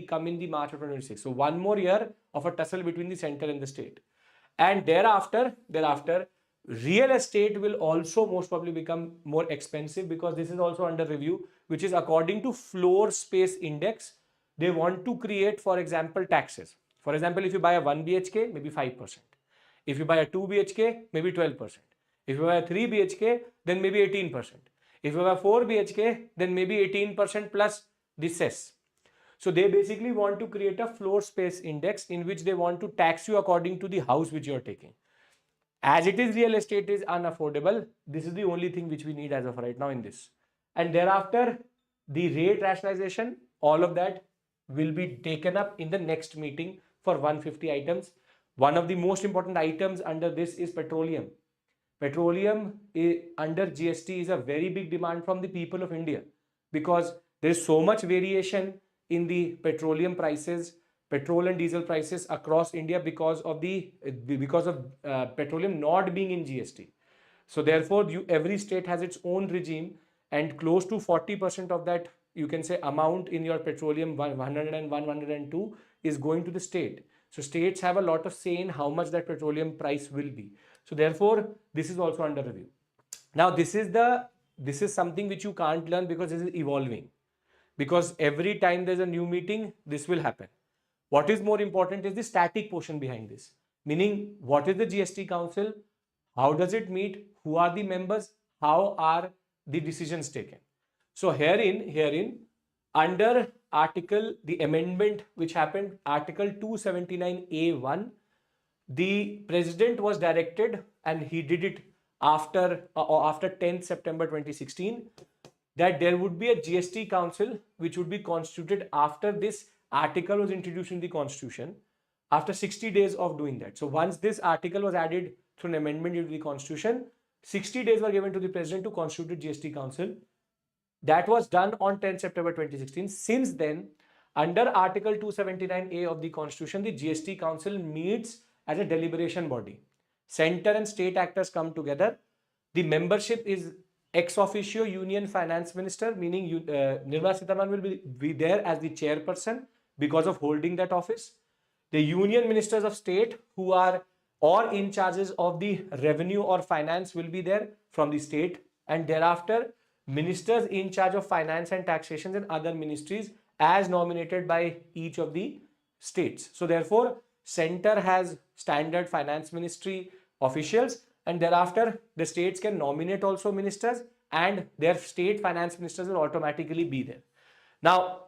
S1: come in the March of 2026. So one more year of a tussle between the center and the state. And thereafter, real estate will also most probably become more expensive because this is also under review, which is according to floor space index. They want to create, for example, taxes. For example, if you buy a 1 BHK, maybe 5%. If you buy a 2 BHK, maybe 12%. If you buy a 3 BHK, then maybe 18%. If you buy a 4 BHK, then maybe 18% plus the cess. So they basically want to create a floor space index in which they want to tax you according to the house which you are taking. As it is, real estate is unaffordable. This is the only thing which we need as of right now in this. And thereafter, the rate rationalization, all of that will be taken up in the next meeting for 150 items. One of the most important items under this is petroleum. Petroleum under GST is a very big demand from the people of India because there is so much variation in the petroleum prices, petrol and diesel prices across India because of petroleum not being in GST. So therefore, every state has its own regime, and close to 40% of that, you can say, amount in your petroleum 101, 102 is going to the state. So states have a lot of say in how much that petroleum price will be. So therefore, this is also under review. Now this is something which you can't learn because this is evolving. Because every time there's a new meeting, this will happen. What is more important is the static portion behind this. Meaning, what is the GST Council? How does it meet? Who are the members? How are the decisions taken? So herein, under article, the amendment which happened, article 279A1, the president was directed, and he did it after 10th September 2016, that there would be a GST Council which would be constituted after this article was introduced in the Constitution, after 60 days of doing that. So once this article was added through an amendment into the Constitution, 60 days were given to the president to constitute GST Council. That was done on 10th September 2016. Since then, under Article 279A of the Constitution, the GST Council meets as a deliberation body. Center and state actors come together. The membership is ex officio Union Finance Minister, meaning Nirmala Sitharaman will be there as the chairperson because of holding that office. The Union Ministers of State who are or in charges of the revenue or finance will be there from the state, and thereafter ministers in charge of finance and taxation and other ministries as nominated by each of the states. So therefore, center has standard finance ministry officials, and thereafter the states can nominate also ministers, and their state finance ministers will automatically be there. Now,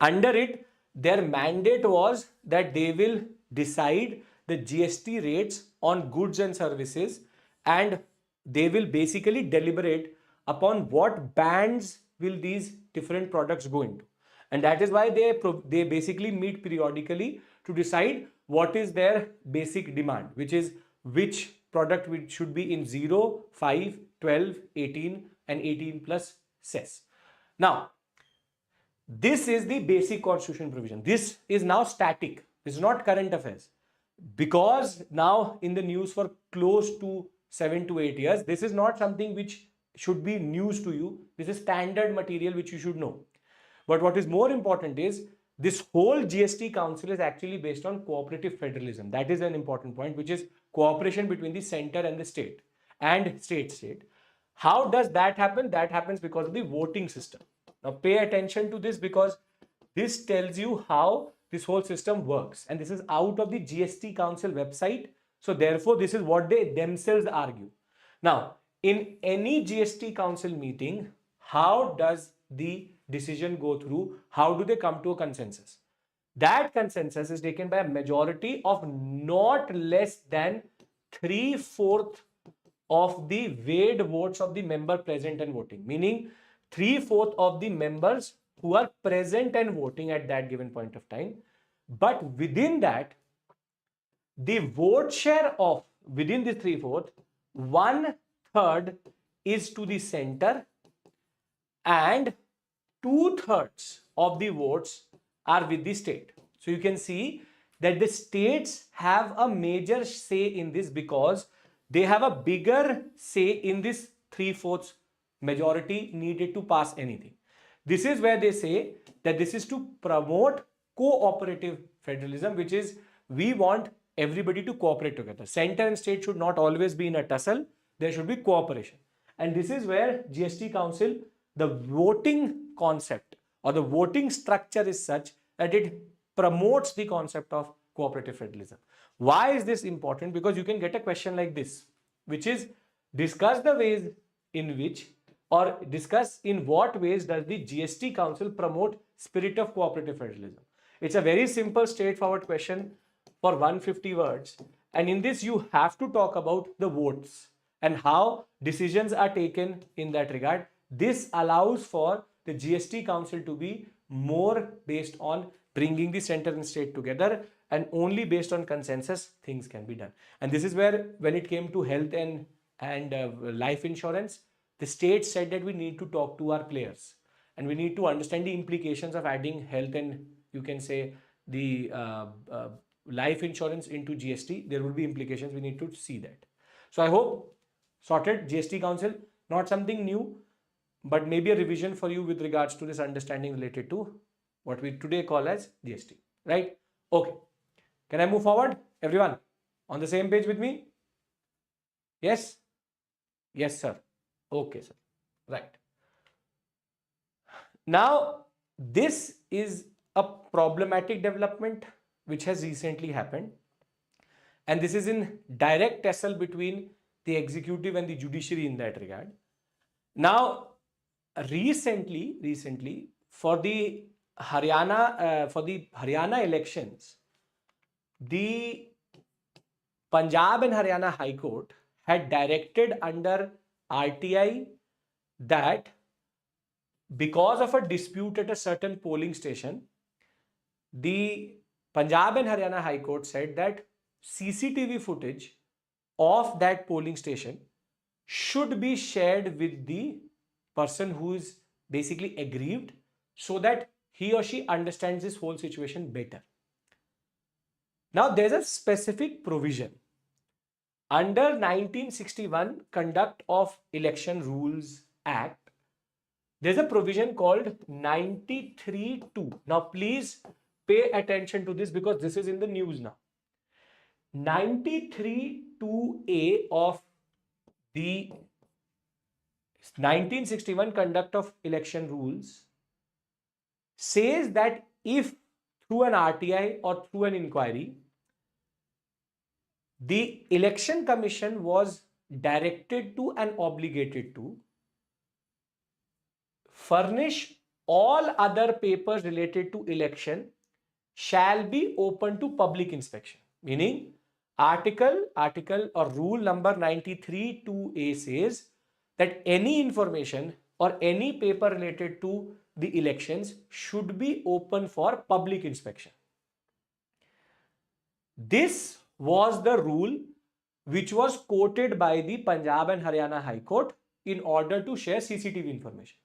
S1: under it, their mandate was that they will decide the GST rates on goods and services, and they will basically deliberate upon what bands will these different products go into. And that is why they basically meet periodically to decide what is their basic demand, which is which product which should be in 0, 5, 12, 18 and 18 plus cess. Now, this is the basic constitution provision. This is now static. This is not current affairs. Because now in the news for close to 7 to 8 years, this is not something which should be news to you. This is standard material which you should know. But what is more important is this whole GST Council is actually based on cooperative federalism. That is an important point, which is cooperation between the center and the state and state. How does that happen? That happens because of the voting system. Now pay attention to this, because this tells you how this whole system works, and this is out of the GST Council website. So therefore, this is what they themselves argue. Now, in any GST Council meeting, how does the decision go through? How do they come to a consensus? That consensus is taken by a majority of not less than 3/4 of the weighed votes of the member present and voting, meaning 3/4 of the members who are present and voting at that given point of time. But within that, the vote share of within the 3/4, 1/3 is to the center, and 2/3 of the votes are with the state. So you can see that the states have a major say in this, because they have a bigger say in this 3/4 majority needed to pass anything. This is where they say that this is to promote cooperative federalism, which is we want everybody to cooperate together. Center and state should not always be in a tussle. There should be cooperation. And this is where GST Council, the voting concept or the voting structure is such that it promotes the concept of cooperative federalism. Why is this important? Because you can get a question like this, which is discuss the ways in which, or discuss in what ways does the GST Council promote spirit of cooperative federalism. It's a very simple, straightforward question for 150 words. And in this, you have to talk about the votes and how decisions are taken in that regard. This allows for the GST Council to be more based on bringing the center and state together, and only based on consensus things can be done. And this is where, when it came to health and life insurance, the state said that we need to talk to our players and we need to understand the implications of adding health and, you can say, the life insurance into GST. There will be implications. We need to see that. So I hope sorted. GST Council, not something new, but maybe a revision for you with regards to this understanding related to what we today call as GST, right? Okay. Can I move forward? Everyone on the same page with me? Yes? Yes, sir. Okay, sir. Right. Now, this is a problematic development which has recently happened. And this is in direct tussle between the executive and the judiciary in that regard. Now, recently, for the Haryana elections, the Punjab and Haryana High Court had directed under RTI that because of a dispute at a certain polling station, the Punjab and Haryana High Court said that CCTV footage of that polling station should be shared with the person who is basically aggrieved so that he or she understands this whole situation better. Now, there's a specific provision under 1961 Conduct of Election Rules Act. There's a provision called 93(2). Now, please pay attention to this because this is in the news now. 93(2)(a) of the 1961 Conduct of Election Rules says that if through an RTI or through an inquiry, the Election Commission was directed to and obligated to furnish all other papers related to election shall be open to public inspection. Meaning, article or rule number 93(2)(a) says that any information or any paper related to the elections should be open for public inspection. This was the rule which was quoted by the Punjab and Haryana High Court in order to share CCTV information.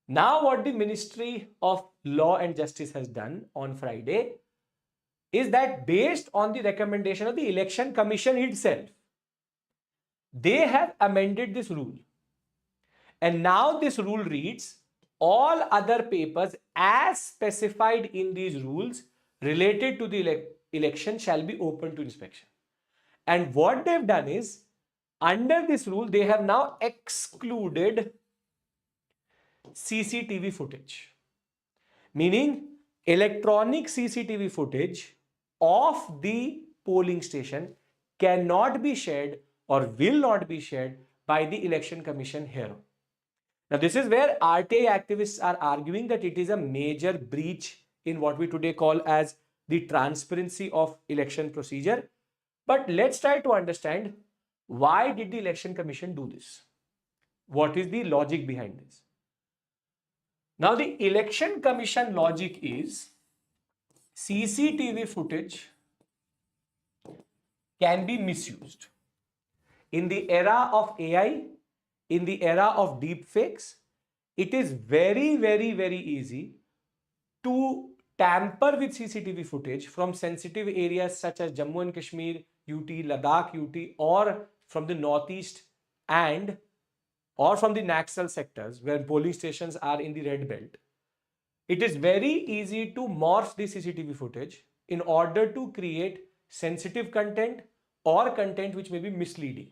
S1: Now, what the Ministry of Law and Justice has done on Friday is that based on the recommendation of the Election Commission itself, they have amended this rule. And now this rule reads, all other papers as specified in these rules related to the election shall be open to inspection. And what they've done is, under this rule, they have now excluded CCTV footage. Meaning, electronic CCTV footage of the polling station cannot be shared or will not be shared by the Election Commission here. Now, this is where RTI activists are arguing that it is a major breach in what we today call as the transparency of election procedure. But let's try to understand, why did the Election Commission do this? What is the logic behind this? Now, the Election Commission logic is CCTV footage can be misused. In the era of AI, in the era of deepfakes, it is very easy to tamper with CCTV footage from sensitive areas such as Jammu and Kashmir, UT, Ladakh, UT, or from the Northeast or from the Naxal sectors where polling stations are in the red belt. It is very easy to morph the CCTV footage in order to create sensitive content or content which may be misleading.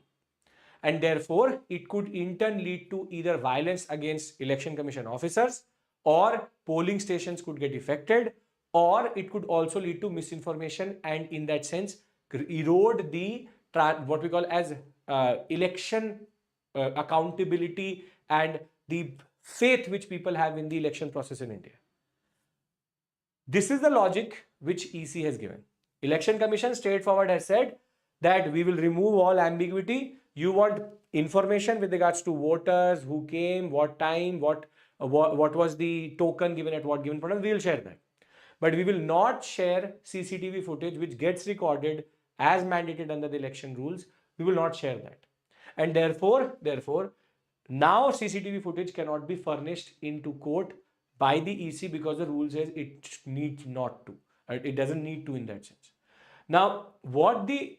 S1: And therefore, it could in turn lead to either violence against Election Commission officers, or polling stations could get affected, or it could also lead to misinformation and in that sense erode the what we call as election accountability and the faith which people have in the election process in India. This is the logic which EC has given. Election Commission straightforward has said that we will remove all ambiguity. You want information with regards to voters, who came, what time, what was the token given at what given point, we will share that. But we will not share CCTV footage which gets recorded as mandated under the election rules. We will not share that. And therefore, now CCTV footage cannot be furnished into court by the EC because the rule says it needs not to. It doesn't need to in that sense. Now, what the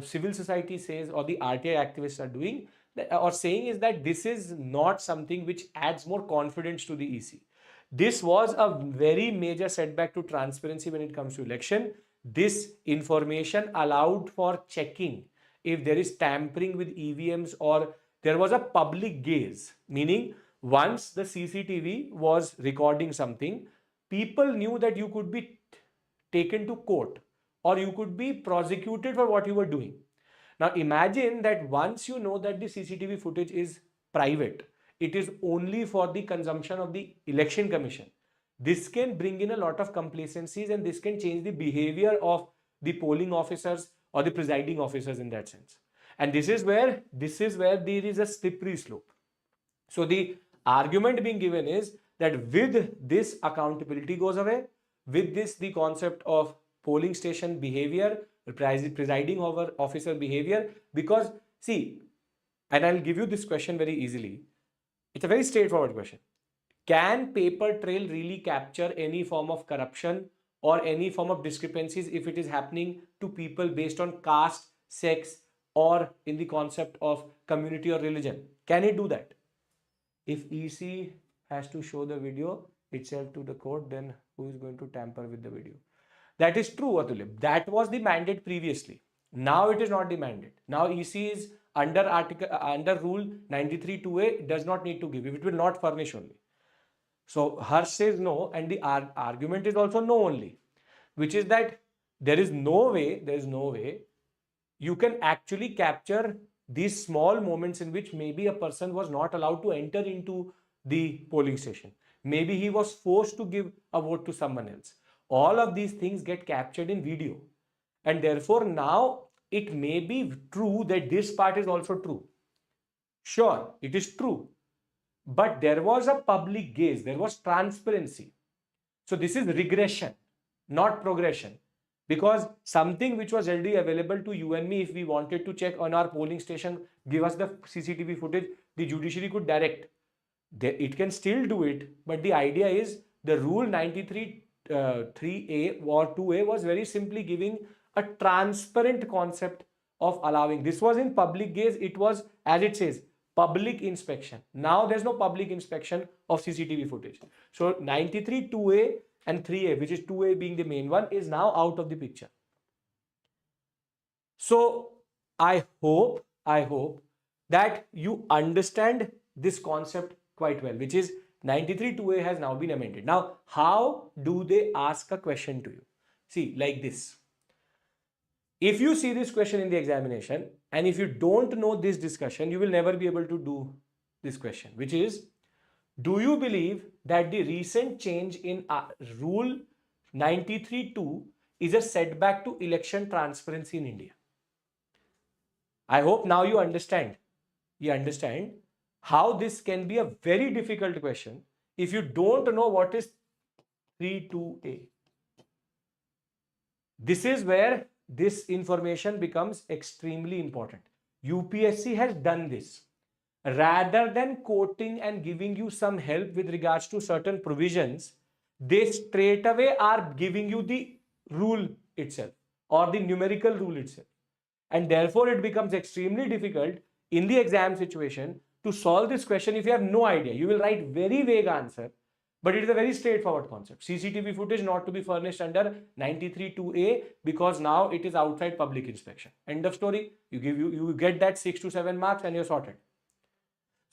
S1: civil society says or the RTI activists are doing or saying is that this is not something which adds more confidence to the EC. This was a very major setback to transparency when it comes to election. This information allowed for checking if there is tampering with EVMs or there was a public gaze, meaning once the CCTV was recording something, people knew that you could be taken to court or you could be prosecuted for what you were doing. Now imagine that once you know that the CCTV footage is private, it is only for the consumption of the election commission. This can bring in a lot of complacencies and this can change the behavior of the polling officers or the presiding officers in that sense. And this is where there is a slippery slope. So the argument being given is that with this accountability goes away, with this the concept of polling station behavior, presiding over officer behavior, because see, and I'll give you this question very easily. It's a very straightforward question. Can paper trail really capture any form of corruption or any form of discrepancies if it is happening to people based on caste, sex, or in the concept of community or religion? Can it do that? If EC has to show the video itself to the court, then who is going to tamper with the video? That is true, Atulya. That was the mandate previously. Now it is not the mandate. Now EC is under rule 93(2)(a) does not need to give. It will not furnish only. So Harsh says no, and the argument is also no only, which is that there is no way you can actually capture these small moments in which maybe a person was not allowed to enter into the polling station. Maybe he was forced to give a vote to someone else. All of these things get captured in video. And therefore now it may be true that this part is also true. Sure, it is true. But there was a public gaze, there was transparency. So this is regression, not progression. Because something which was already available to you and me, if we wanted to check on our polling station, give us the CCTV footage, the judiciary could direct. It can still do it, but the idea is the rule 93(3)(a) or 2A was very simply giving a transparent concept of allowing. This was in public gaze, it was, as it says, public inspection. Now there's no public inspection of CCTV footage. So 93(2)(a) and 3A, which is 2A being the main one, is now out of the picture. So I hope that you understand this concept quite well, which is 93(2)(a) has now been amended. Now, how do they ask a question to you? See, like this. If you see this question in the examination, and if you don't know this discussion, you will never be able to do this question, which is, do you believe that the recent change in Rule 93(2) is a setback to election transparency in India? I hope now you understand. You understand how this can be a very difficult question if you don't know what is 3(2)(a). This is where this information becomes extremely important. UPSC has done this. Rather than quoting and giving you some help with regards to certain provisions, they straight away are giving you the rule itself or the numerical rule itself. And therefore, it becomes extremely difficult in the exam situation to solve this question if you have no idea. You will write very vague answer, but it is a very straightforward concept. CCTV footage not to be furnished under 93(2)(a) because now it is outside public inspection. End of story. You get that 6 to 7 marks and you're sorted.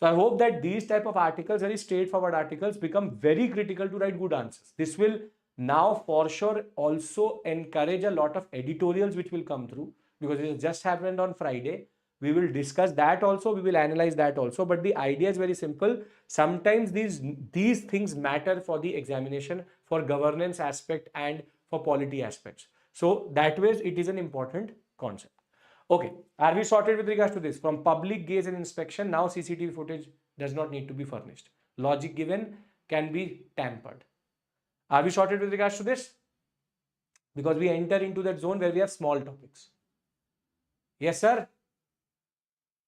S1: So I hope that these type of articles, very straightforward articles, become very critical to write good answers. This will now for sure also encourage a lot of editorials which will come through because it has just happened on Friday. We will discuss that also, we will analyze that also, but the idea is very simple. Sometimes these things matter for the examination, for governance aspect and for polity aspects. So that way it is an important concept. Okay, are we sorted with regards to this? From public gaze and inspection, now CCTV footage does not need to be furnished. Logic given can be tampered. Are we sorted with regards to this? Because we enter into that zone where we have small topics. Yes, sir?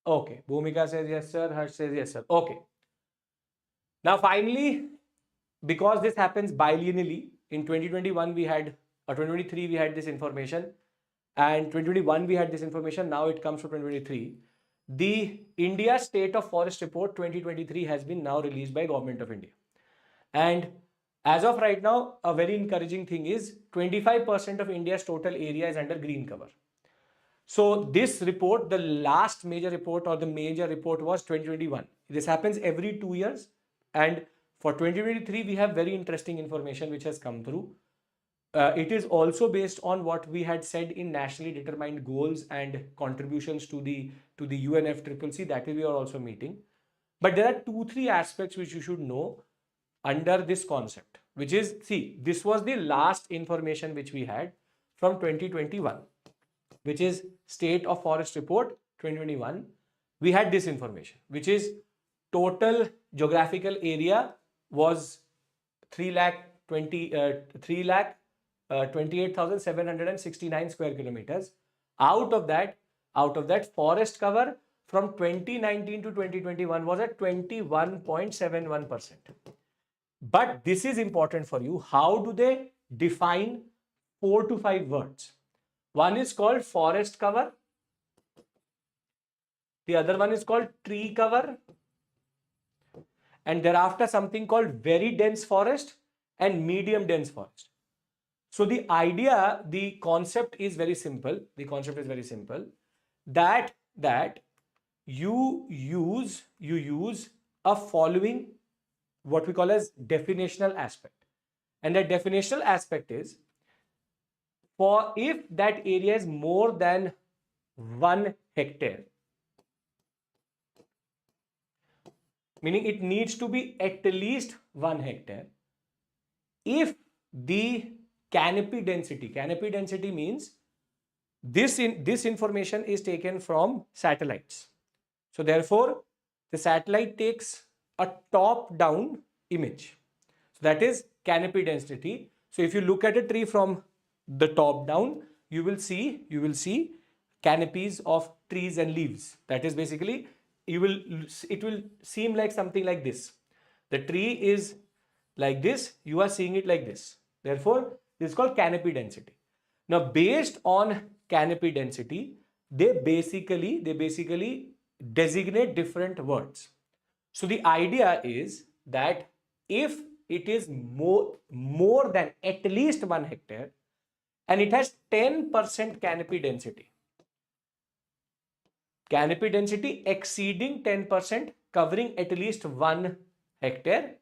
S1: Okay, Bhumika says yes, sir. Harsh says yes, sir. Okay. Now, finally, because this happens bilinearly, in 2021 we had, or 2023 we had this information, and 2021 we had this information, now it comes to 2023. The India State of Forest Report 2023 has been now released by Government of India. And as of right now, a very encouraging thing is 25% of India's total area is under green cover. So this report, the last major report or the major report was 2021. This happens every 2 years. And for 2023, we have very interesting information which has come through. It is also based on what we had said in nationally determined goals and contributions to the UNFCCC that we are also meeting. But there are 2-3 aspects which you should know under this concept, which is, see, this was the last information which we had from 2021, which is State of Forest Report 2021. We had this information, which is total geographical area was 3,28,769 square kilometers. Out of that, forest cover from 2019 to 2021 was at 21.71%. But this is important for you. How do they define 4 to 5 words? One is called forest cover. The other one is called tree cover. And thereafter something called very dense forest and medium dense forest. So the idea, the concept is very simple. That you use a following what we call as definitional aspect. And that definitional aspect is, for if that area is more than 1 hectare, meaning it needs to be at least 1 hectare, if the canopy density means this information is taken from satellites. So therefore, the satellite takes a top-down image. So that is canopy density. So if you look at a tree from the top down, you will see canopies of trees and leaves. That is basically, it will seem like something like this. The tree is like this, you are seeing it like this. Therefore, this is called canopy density. Now, based on canopy density, they basically designate different words. So the idea is that if it is more than at least 1 hectare and it has 10% canopy density exceeding 10%, covering at least 1 hectare,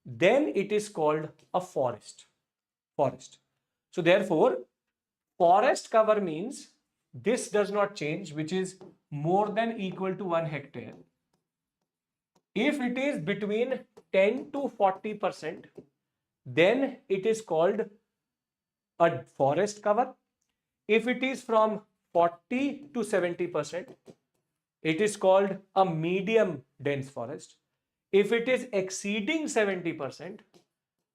S1: then it is called a forest. So therefore, forest cover means this does not change, which is more than equal to 1 hectare. If it is between 10 to 40%, then it is called a forest cover. If it is from 40 to 70%, it is called a medium dense forest. If it is exceeding 70%,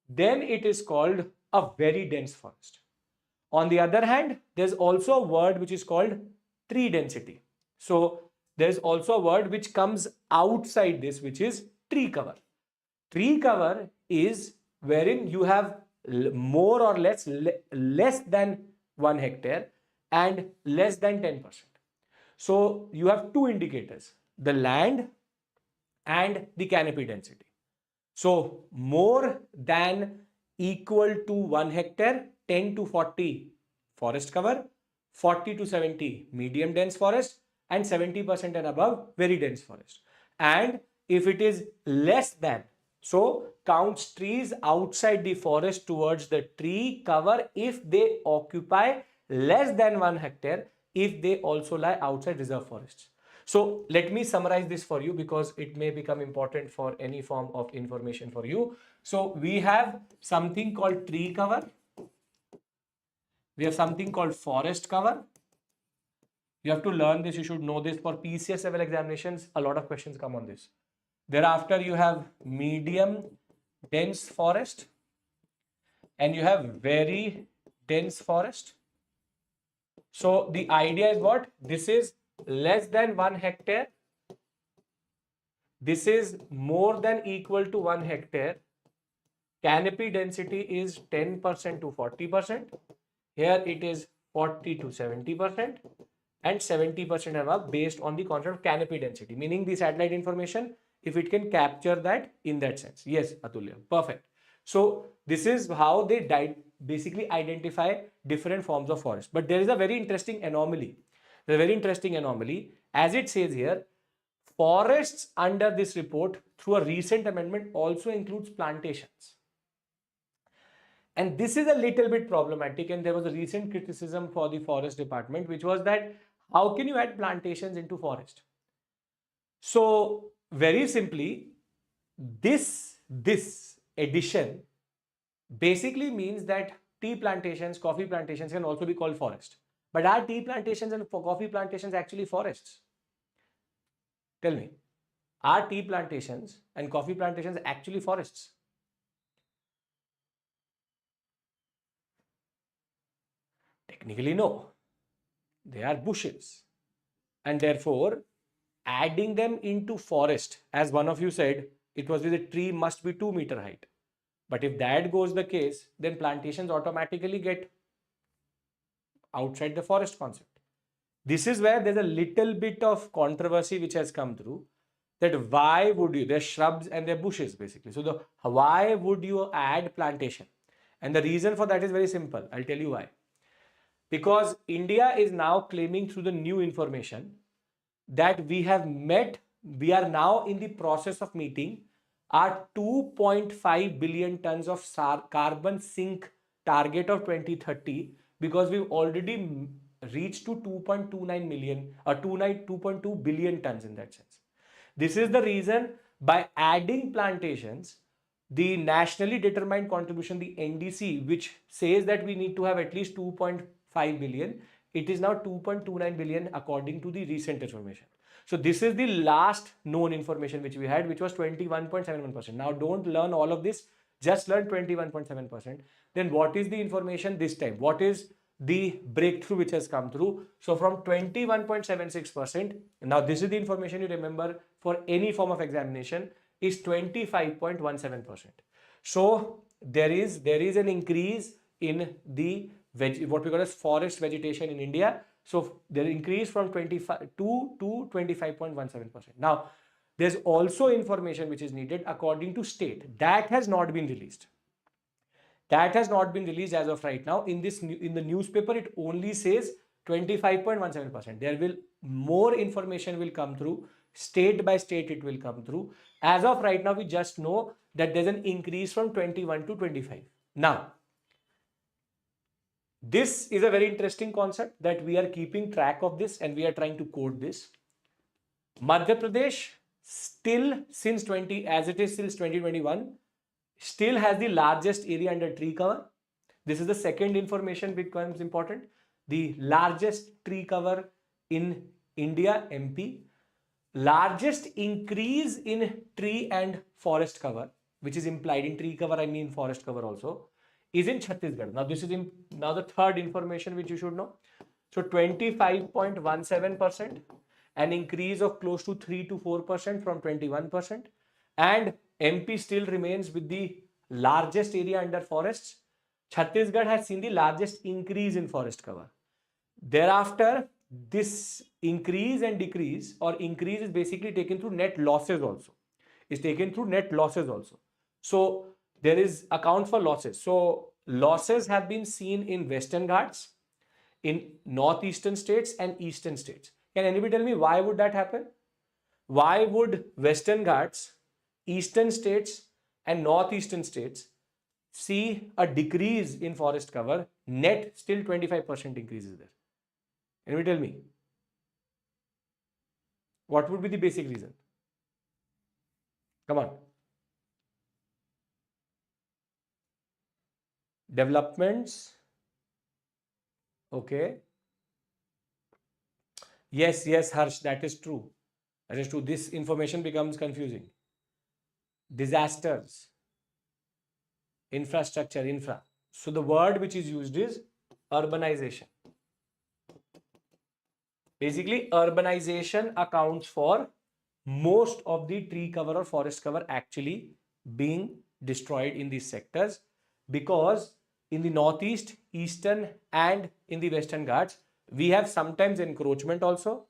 S1: then it is called a very dense forest. On the other hand, there's also a word which is called tree density. So there's also a word which comes outside this, which is tree cover. Tree cover is wherein you have more or less than 1 hectare and less than 10%. So you have 2 indicators, the land and the canopy density. So more than equal to 1 hectare, 10 to 40 forest cover, 40 to 70 medium dense forest, and 70% and above very dense forest. And if it is less than, so counts trees outside the forest towards the tree cover if they occupy less than 1 hectare, if they also lie outside reserve forests. So let me summarize this for you because it may become important for any form of information for you. So we have something called tree cover. We have something called forest cover. You have to learn this. You should know this for PCS level examinations. A lot of questions come on this. Thereafter, you have medium dense forest and you have very dense forest. So the idea is what? This is less than 1 hectare. This is more than equal to 1 hectare. Canopy density is 10% to 40%. Here it is 40 to 70% and 70% above based on the concept of canopy density, meaning the satellite information, if it can capture that in that sense. Yes, Atulya, perfect. So this is how they basically identify different forms of forest. But there is a very interesting anomaly. It's a very interesting anomaly. As it says here, forests under this report through a recent amendment also includes plantations. And this is a little bit problematic, and there was a recent criticism for the forest department, which was that how can you add plantations into forest? So very simply, this addition basically means that tea plantations, coffee plantations can also be called forest. But are tea plantations and coffee plantations actually forests? Tell me, are tea plantations and coffee plantations actually forests? Technically, no. They are bushes. And therefore, adding them into forest, as one of you said, it was with a tree must be 2-meter height. But if that goes the case, then plantations automatically get outside the forest concept. This is where there's a little bit of controversy which has come through, that why would you, they're shrubs and they're bushes basically. So why would you add plantation? And the reason for that is very simple. I'll tell you why. Because India is now claiming through the new information that we are now in the process of meeting our 2.5 billion tons of carbon sink target of 2030, because we've already reached to 2.29 million or 2.2 billion tons in that sense. This is the reason, by adding plantations, the nationally determined contribution, the NDC, which says that we need to have at least 2.5 billion, it is now 2.29 billion according to the recent information. So this is the last known information which we had, which was 21.71%. Now don't learn all of this, just learn 21.7%. Then what is the information this time? What is the breakthrough which has come through? So from 21.76%, now this is the information you remember for any form of examination, is 25.17%. So there is an increase in the what we call as forest vegetation in India. So there increase from 25 to 25.17%. Now there's also information which is needed according to state. That has not been released. That has not been released as of right now. In the newspaper, it only says 25.17%. There will more information will come through. State by state it will come through. As of right now, we just know that there's an increase from 21 to 25. Now, this is a very interesting concept that we are keeping track of this and we are trying to code this. Madhya Pradesh still since 2021 still has the largest area under tree cover. This is the second information becomes important. The largest tree cover in India, MP. Largest increase in tree and forest cover, which is implied in tree cover, I mean forest cover also, is in Chhattisgarh. Now this is now the third information which you should know. So 25.17%, an increase of close to 3 to 4% from 21%, and MP still remains with the largest area under forests. Chhattisgarh has seen the largest increase in forest cover. Thereafter, this increase and decrease, or increase is basically taken through net losses also. Is taken through net losses also. So there is account for losses. So losses have been seen in Western Ghats, in northeastern states and eastern states. Can anybody tell me why would that happen? Why would Western Ghats, eastern states and northeastern states see a decrease in forest cover? Net still 25% increase is there. Anybody tell me? What would be the basic reason? Come on. Developments. Okay. Yes, Harsh, that is true. That is true. This information becomes confusing. Disasters. Infrastructure, infra. So the word which is used is urbanization. Basically, urbanization accounts for most of the tree cover or forest cover actually being destroyed in these sectors, because in the northeast, eastern and in the Western Ghats, we have sometimes encroachment also.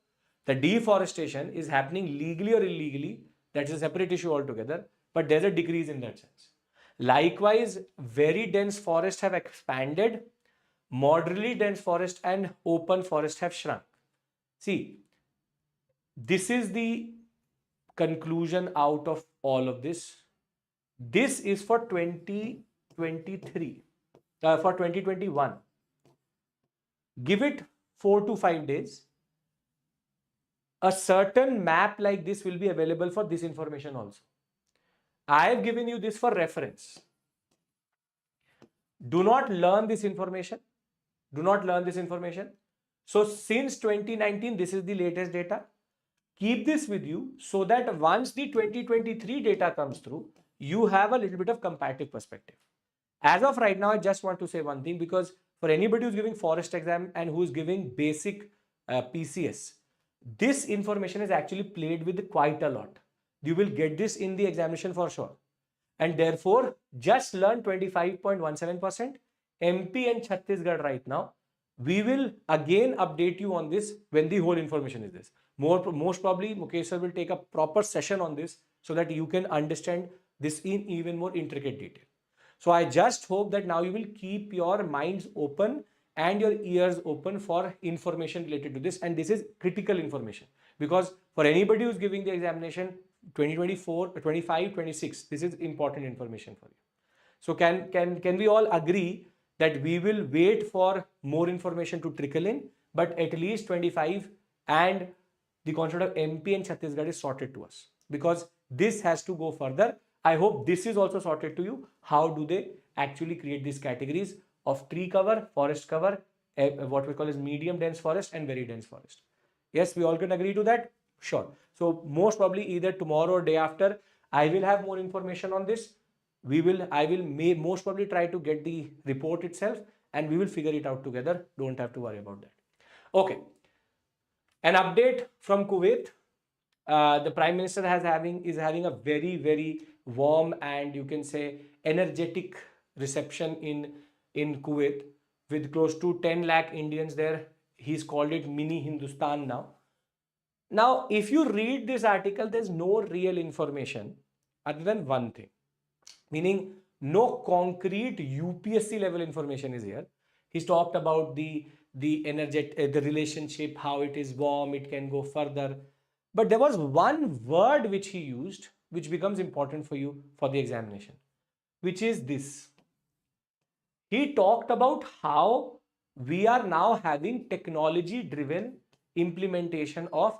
S1: The deforestation is happening legally or illegally. That's a separate issue altogether, but there's a decrease in that sense. Likewise, very dense forests have expanded, moderately dense forest and open forest have shrunk. See, this is the conclusion out of all of this. This is for 2023, for 2021. Give it 4 to 5 days. A certain map like this will be available for this information also. I have given you this for reference. Do not learn this information. Do not learn this information. So since 2019, this is the latest data. Keep this with you so that once the 2023 data comes through, you have a little bit of comparative perspective. As of right now, I just want to say one thing, because for anybody who's giving forest exam and who's giving basic PCS, this information is actually played with quite a lot. You will get this in the examination for sure. And therefore, just learn 25.17%. MP and Chhattisgarh right now. We will again update you on this when the whole information is this. Most probably, Mukesh sir will take a proper session on this so that you can understand this in even more intricate detail. So I just hope that now you will keep your minds open and your ears open for information related to this. And this is critical information, because for anybody who's giving the examination 2024, 25, 26, this is important information for you. So can we all agree that we will wait for more information to trickle in, but at least 25 and the concept of MP and Chhattisgarh is sorted to us, because this has to go further. I hope this is also sorted to you. How do they actually create these categories of tree cover, forest cover, what we call as medium dense forest and very dense forest? Yes, we all can agree to that? Sure. So most probably either tomorrow or day after, I will have more information on this. I will most probably try to get the report itself and we will figure it out together. Don't have to worry about that. Okay. An update from Kuwait. The Prime Minister is having a very, very warm and you can say energetic reception in Kuwait with close to 10 lakh Indians there. He's called it mini Hindustan now. Now, if you read this article, there's no real information other than one thing, meaning no concrete UPSC level information is here. He's talked about the relationship, how it is warm, it can go further. But there was one word which he used, which becomes important for you for the examination, which is this. He talked about how we are now having technology-driven implementation of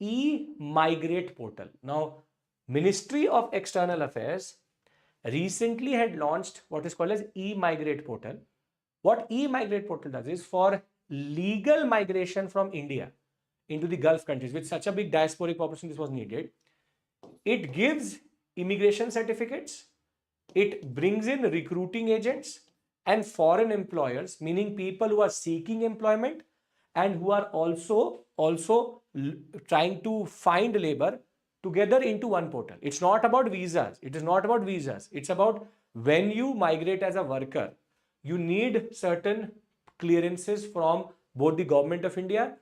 S1: e-migrate portal. Now, Ministry of External Affairs recently had launched what is called as e-migrate portal. What e-migrate portal does is for legal migration from India into the Gulf countries, with such a big diasporic population, this was needed. It gives immigration certificates. It brings in recruiting agents and foreign employers, meaning people who are seeking employment and who are also trying to find labor together into one portal. It's not about visas. It is not about visas. It's about when you migrate as a worker, you need certain clearances from both the government of India.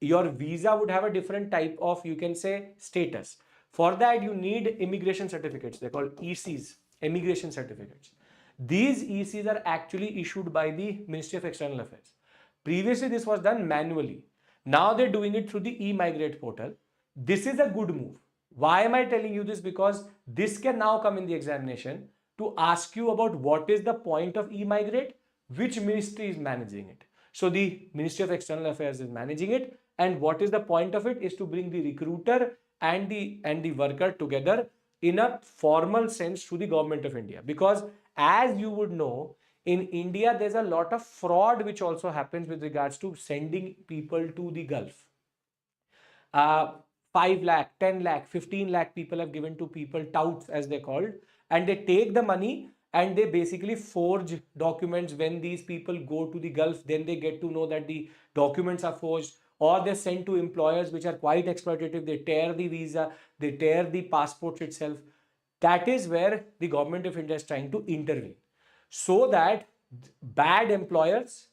S1: Your visa would have a different type of, you can say, status. For that, you need immigration certificates. They're called ECs, immigration certificates. These ECs are actually issued by the Ministry of External Affairs. Previously, this was done manually. Now they're doing it through the e-migrate portal. This is a good move. Why am I telling you this? Because this can now come in the examination to ask you about what is the point of e-migrate, which ministry is managing it. So the Ministry of External Affairs is managing it, and what is the point of it is to bring the recruiter and the worker together in a formal sense to the government of India. Because as you would know, in India, there's a lot of fraud which also happens with regards to sending people to the Gulf. 5 lakh, 10 lakh, 15 lakh people have given to people, touts as they're called, and they take the money and they basically forge documents. When these people go to the Gulf, then they get to know that the documents are forged, or they're sent to employers which are quite exploitative. They tear the visa, they tear the passports itself. That is where the government of India is trying to intervene, so that bad employers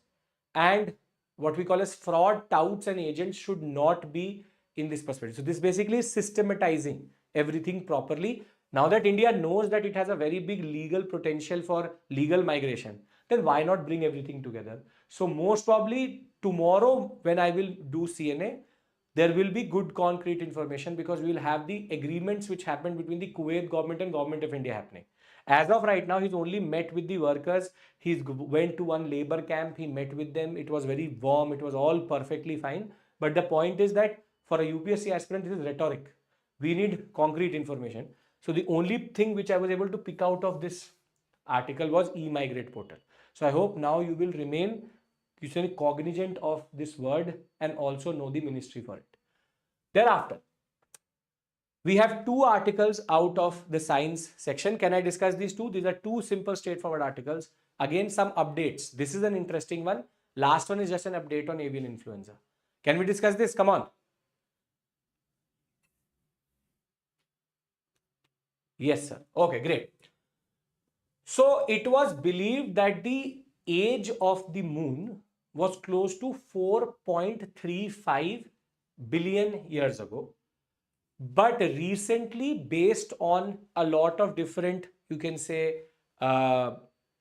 S1: and what we call as fraud touts and agents should not be in this perspective. So this basically is systematizing everything properly. Now that India knows that it has a very big legal potential for legal migration, then why not bring everything together? So most probably tomorrow when I will do CNA, there will be good concrete information, because we will have the agreements which happened between the Kuwait government and government of India happening. As of right now, he's only met with the workers. He's went to one labor camp. He met with them. It was very warm. It was all perfectly fine. But the point is that for a UPSC aspirant, this is rhetoric. We need concrete information. So the only thing which I was able to pick out of this article was e-migrate portal. So I hope now you will remain cognizant of this word and also know the ministry for it. Thereafter, we have two articles out of the science section. Can I discuss these two? These are two simple, straightforward articles. Again, some updates. This is an interesting one. Last one is just an update on avian influenza. Can we discuss this? Come on. Yes, sir. Okay, great. So it was believed that the age of the moon was close to 4.35 billion years ago. But recently, based on a lot of different, you can say,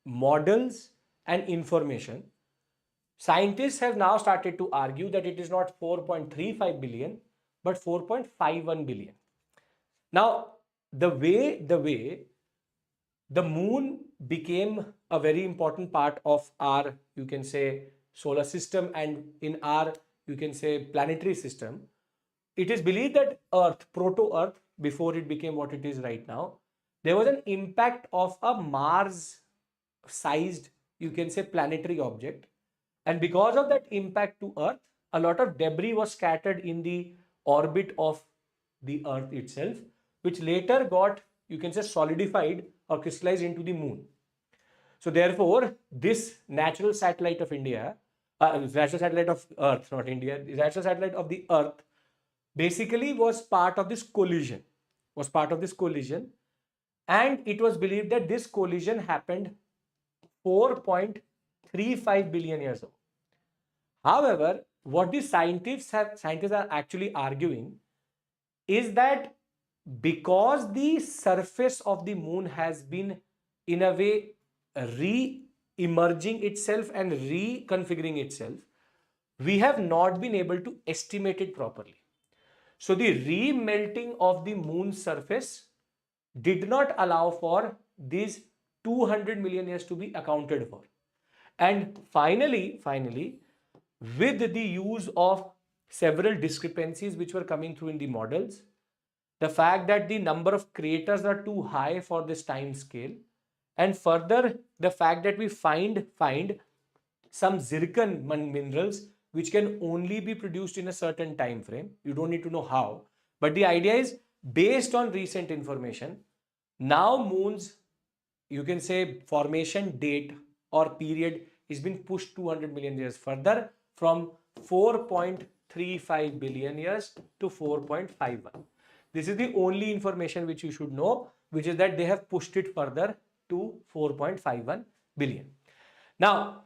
S1: models and information, scientists have now started to argue that it is not 4.35 billion, but 4.51 billion. Now, the way the moon became a very important part of our, you can say, solar system, and in our, you can say, planetary system, it is believed that Earth, proto-Earth, before it became what it is right now, there was an impact of a Mars-sized, you can say, planetary object. And because of that impact to Earth, a lot of debris was scattered in the orbit of the Earth itself, which later got, you can say, solidified or crystallized into the moon. So therefore, this natural satellite of India, natural satellite of Earth, not India, the natural satellite of the Earth, basically was part of this collision, and it was believed that this collision happened 4.35 billion years ago. However, what the scientists are actually arguing is that because the surface of the moon has been in a way re-emerging itself and reconfiguring itself, we have not been able to estimate it properly. So the remelting of the moon's surface did not allow for these 200 million years to be accounted for. And finally, with the use of several discrepancies which were coming through in the models, the fact that the number of craters are too high for this time scale, and further the fact that we find some zircon minerals which can only be produced in a certain time frame. You don't need to know how, but the idea is, based on recent information, now moon's, you can say, formation date or period is been pushed 200 million years further, from 4.35 billion years to 4.51. This is the only information which you should know, which is that they have pushed it further to 4.51 billion. Now,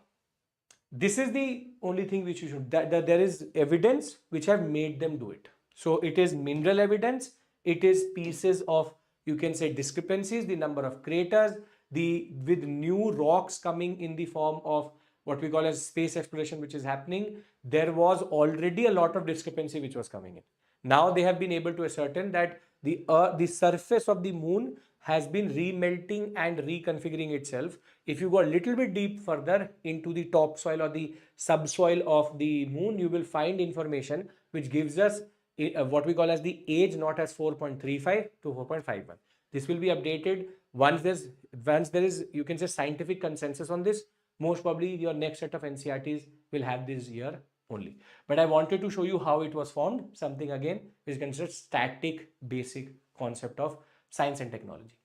S1: this is the only thing which you should, that there is evidence which have made them do it. So it is mineral evidence, it is pieces of, you can say, discrepancies, the number of craters, with new rocks coming in the form of what we call as space exploration which is happening. There was already a lot of discrepancy which was coming in. Now they have been able to ascertain that the surface of the moon has been remelting and reconfiguring itself. If you go a little bit deep further into the topsoil or the subsoil of the moon, you will find information which gives us what we call as the age, not as 4.35 to 4.51. This will be updated once there is, you can say, scientific consensus on this. Most probably your next set of NCRTs will have this year only. But I wanted to show you how it was formed, something again is considered static basic concept of science and technology.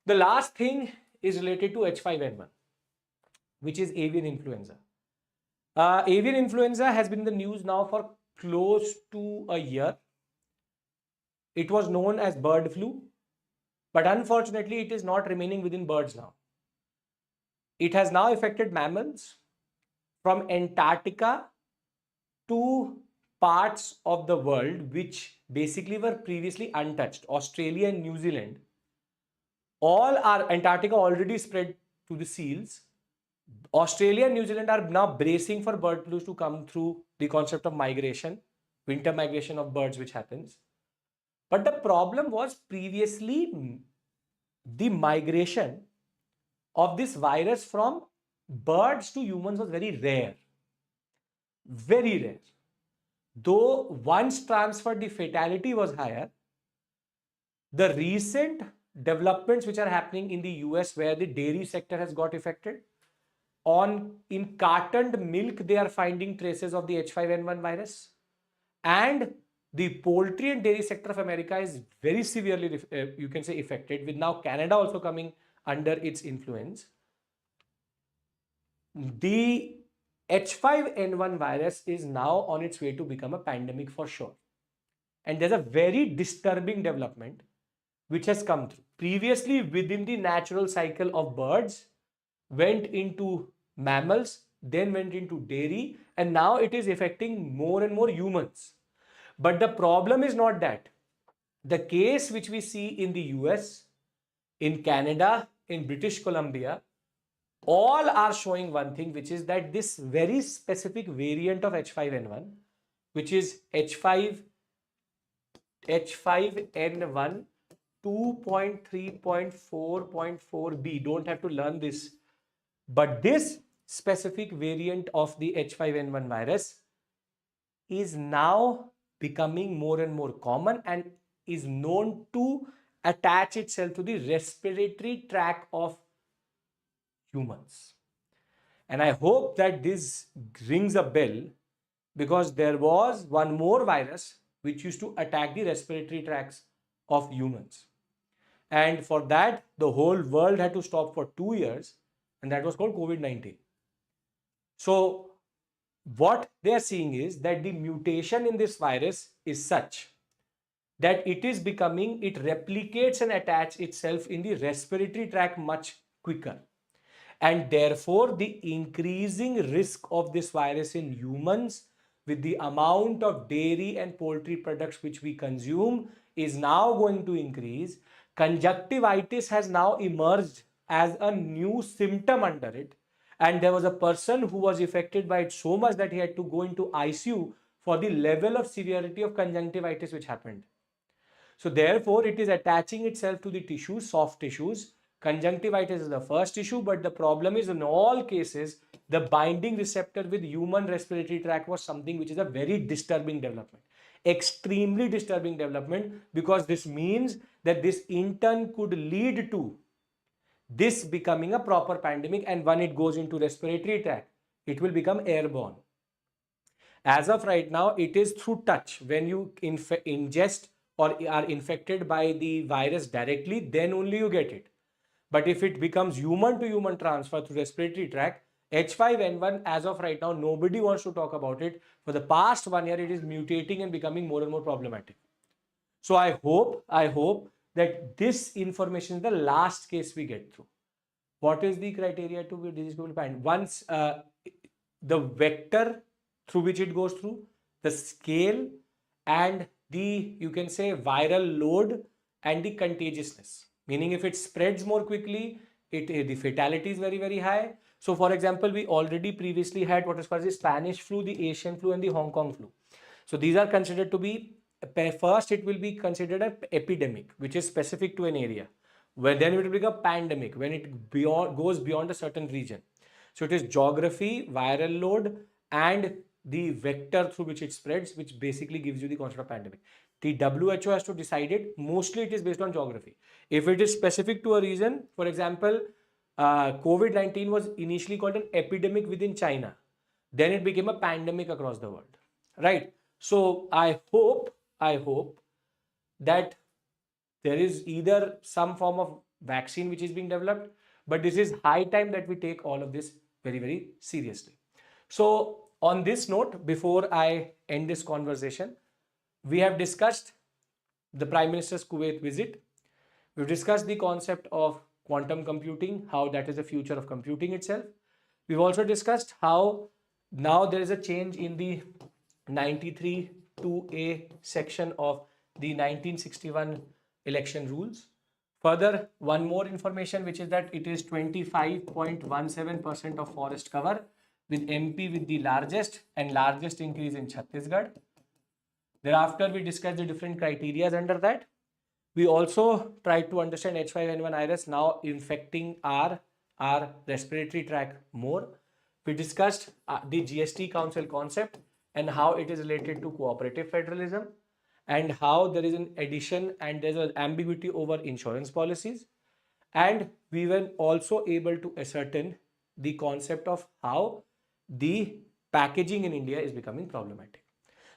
S1: The last thing is related to H5N1, which is avian influenza. Avian influenza has been in the news now for close to a year. It was known as bird flu, but unfortunately it is not remaining within birds now. It has now affected mammals from Antarctica to parts of the world which basically were previously untouched. Australia and New Zealand, all are, Antarctica already spread to the seals. Australia and New Zealand are now bracing for bird flu to come through the concept of migration, winter migration of birds which happens. But the problem was previously the migration of this virus from birds to humans was very rare. Very rare. Though once transferred, the fatality was higher. The recent developments which are happening in the US, where the dairy sector has got affected, in cartoned milk, they are finding traces of the H5N1 virus. And the poultry and dairy sector of America is very severely, you can say, affected, with now Canada also coming under its influence. The H5N1 virus is now on its way to become a pandemic for sure. And there's a very disturbing development which has come through. Previously, within the natural cycle of birds, went into mammals, then went into dairy, and now it is affecting more and more humans. But the problem is not that. The case which we see in the US, in Canada, in British Columbia, all are showing one thing, which is that this very specific variant of H5N1, which is H5N1 2.3.4.4b, don't have to learn this, but this specific variant of the H5N1 virus is now becoming more and more common and is known to attach itself to the respiratory tract of humans. And I hope that this rings a bell, because there was one more virus which used to attack the respiratory tracts of humans. And for that, the whole world had to stop for 2 years, and that was called COVID-19. So what they are seeing is that the mutation in this virus is such that it replicates and attaches itself in the respiratory tract much quicker. And therefore, the increasing risk of this virus in humans, with the amount of dairy and poultry products which we consume, is now going to increase. Conjunctivitis has now emerged as a new symptom under it. And there was a person who was affected by it so much that he had to go into ICU for the level of severity of conjunctivitis which happened. So therefore, it is attaching itself to the tissues, soft tissues. Conjunctivitis is the first issue, but the problem is, in all cases, the binding receptor with human respiratory tract was something which is a very disturbing development. Extremely disturbing development, because this means that this in turn could lead to this becoming a proper pandemic, and when it goes into respiratory tract, it will become airborne. As of right now, it is through touch. When you ingest or are infected by the virus directly, then only you get it. But if it becomes human to human transfer through respiratory tract, H5N1, as of right now, nobody wants to talk about it. For the past 1 year, it is mutating and becoming more and more problematic. So I hope that this information is the last case we get through. What is the criteria to be disease will find? Once the vector through which it goes through, the scale, and the, you can say, viral load and the contagiousness. Meaning, if it spreads more quickly, the fatality is very, very high. So, for example, we already previously had what is called the Spanish flu, the Asian flu, and the Hong Kong flu. So, these are considered to be, first it will be considered an epidemic, which is specific to an area. Where then it will become pandemic when it goes beyond a certain region. So, it is geography, viral load, and the vector through which it spreads, which basically gives you the concept of pandemic. The WHO has to decide it. Mostly it is based on geography. If it is specific to a region, for example, COVID-19 was initially called an epidemic within China. Then it became a pandemic across the world, right? So I hope that there is either some form of vaccine which is being developed, but this is high time that we take all of this very, very seriously. So on this note, before I end this conversation, we have discussed the Prime Minister's Kuwait visit. We've discussed the concept of quantum computing, how that is the future of computing itself. We've also discussed how now there is a change in the 93(2)(a) section of the 1961 election rules. Further, one more information, which is that it is 25.17% of forest cover, with MP with the largest increase in Chhattisgarh. Thereafter, we discussed the different criteria under that. We also tried to understand H5N1 virus now infecting our respiratory tract more. We discussed the GST Council concept and how it is related to cooperative federalism, and how there is an addition and there's an ambiguity over insurance policies. And we were also able to ascertain the concept of how the packaging in India is becoming problematic.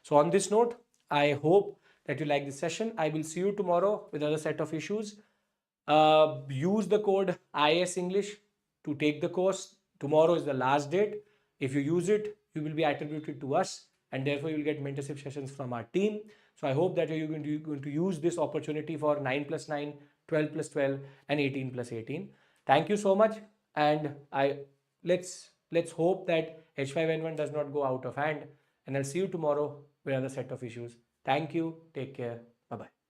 S1: So on this note, I hope that you like this session. I will see you tomorrow with another set of issues. Use the code IS English to take the course. Tomorrow is the last date. If you use it, you will be attributed to us, and therefore you will get mentorship sessions from our team. So I hope that you're going to use this opportunity for 9 plus 9, 12 plus 12, and 18 plus 18. Thank you so much, and let's hope that H5N1 does not go out of hand. And I'll see you tomorrow with another set of issues. Thank you. Take care. Bye bye.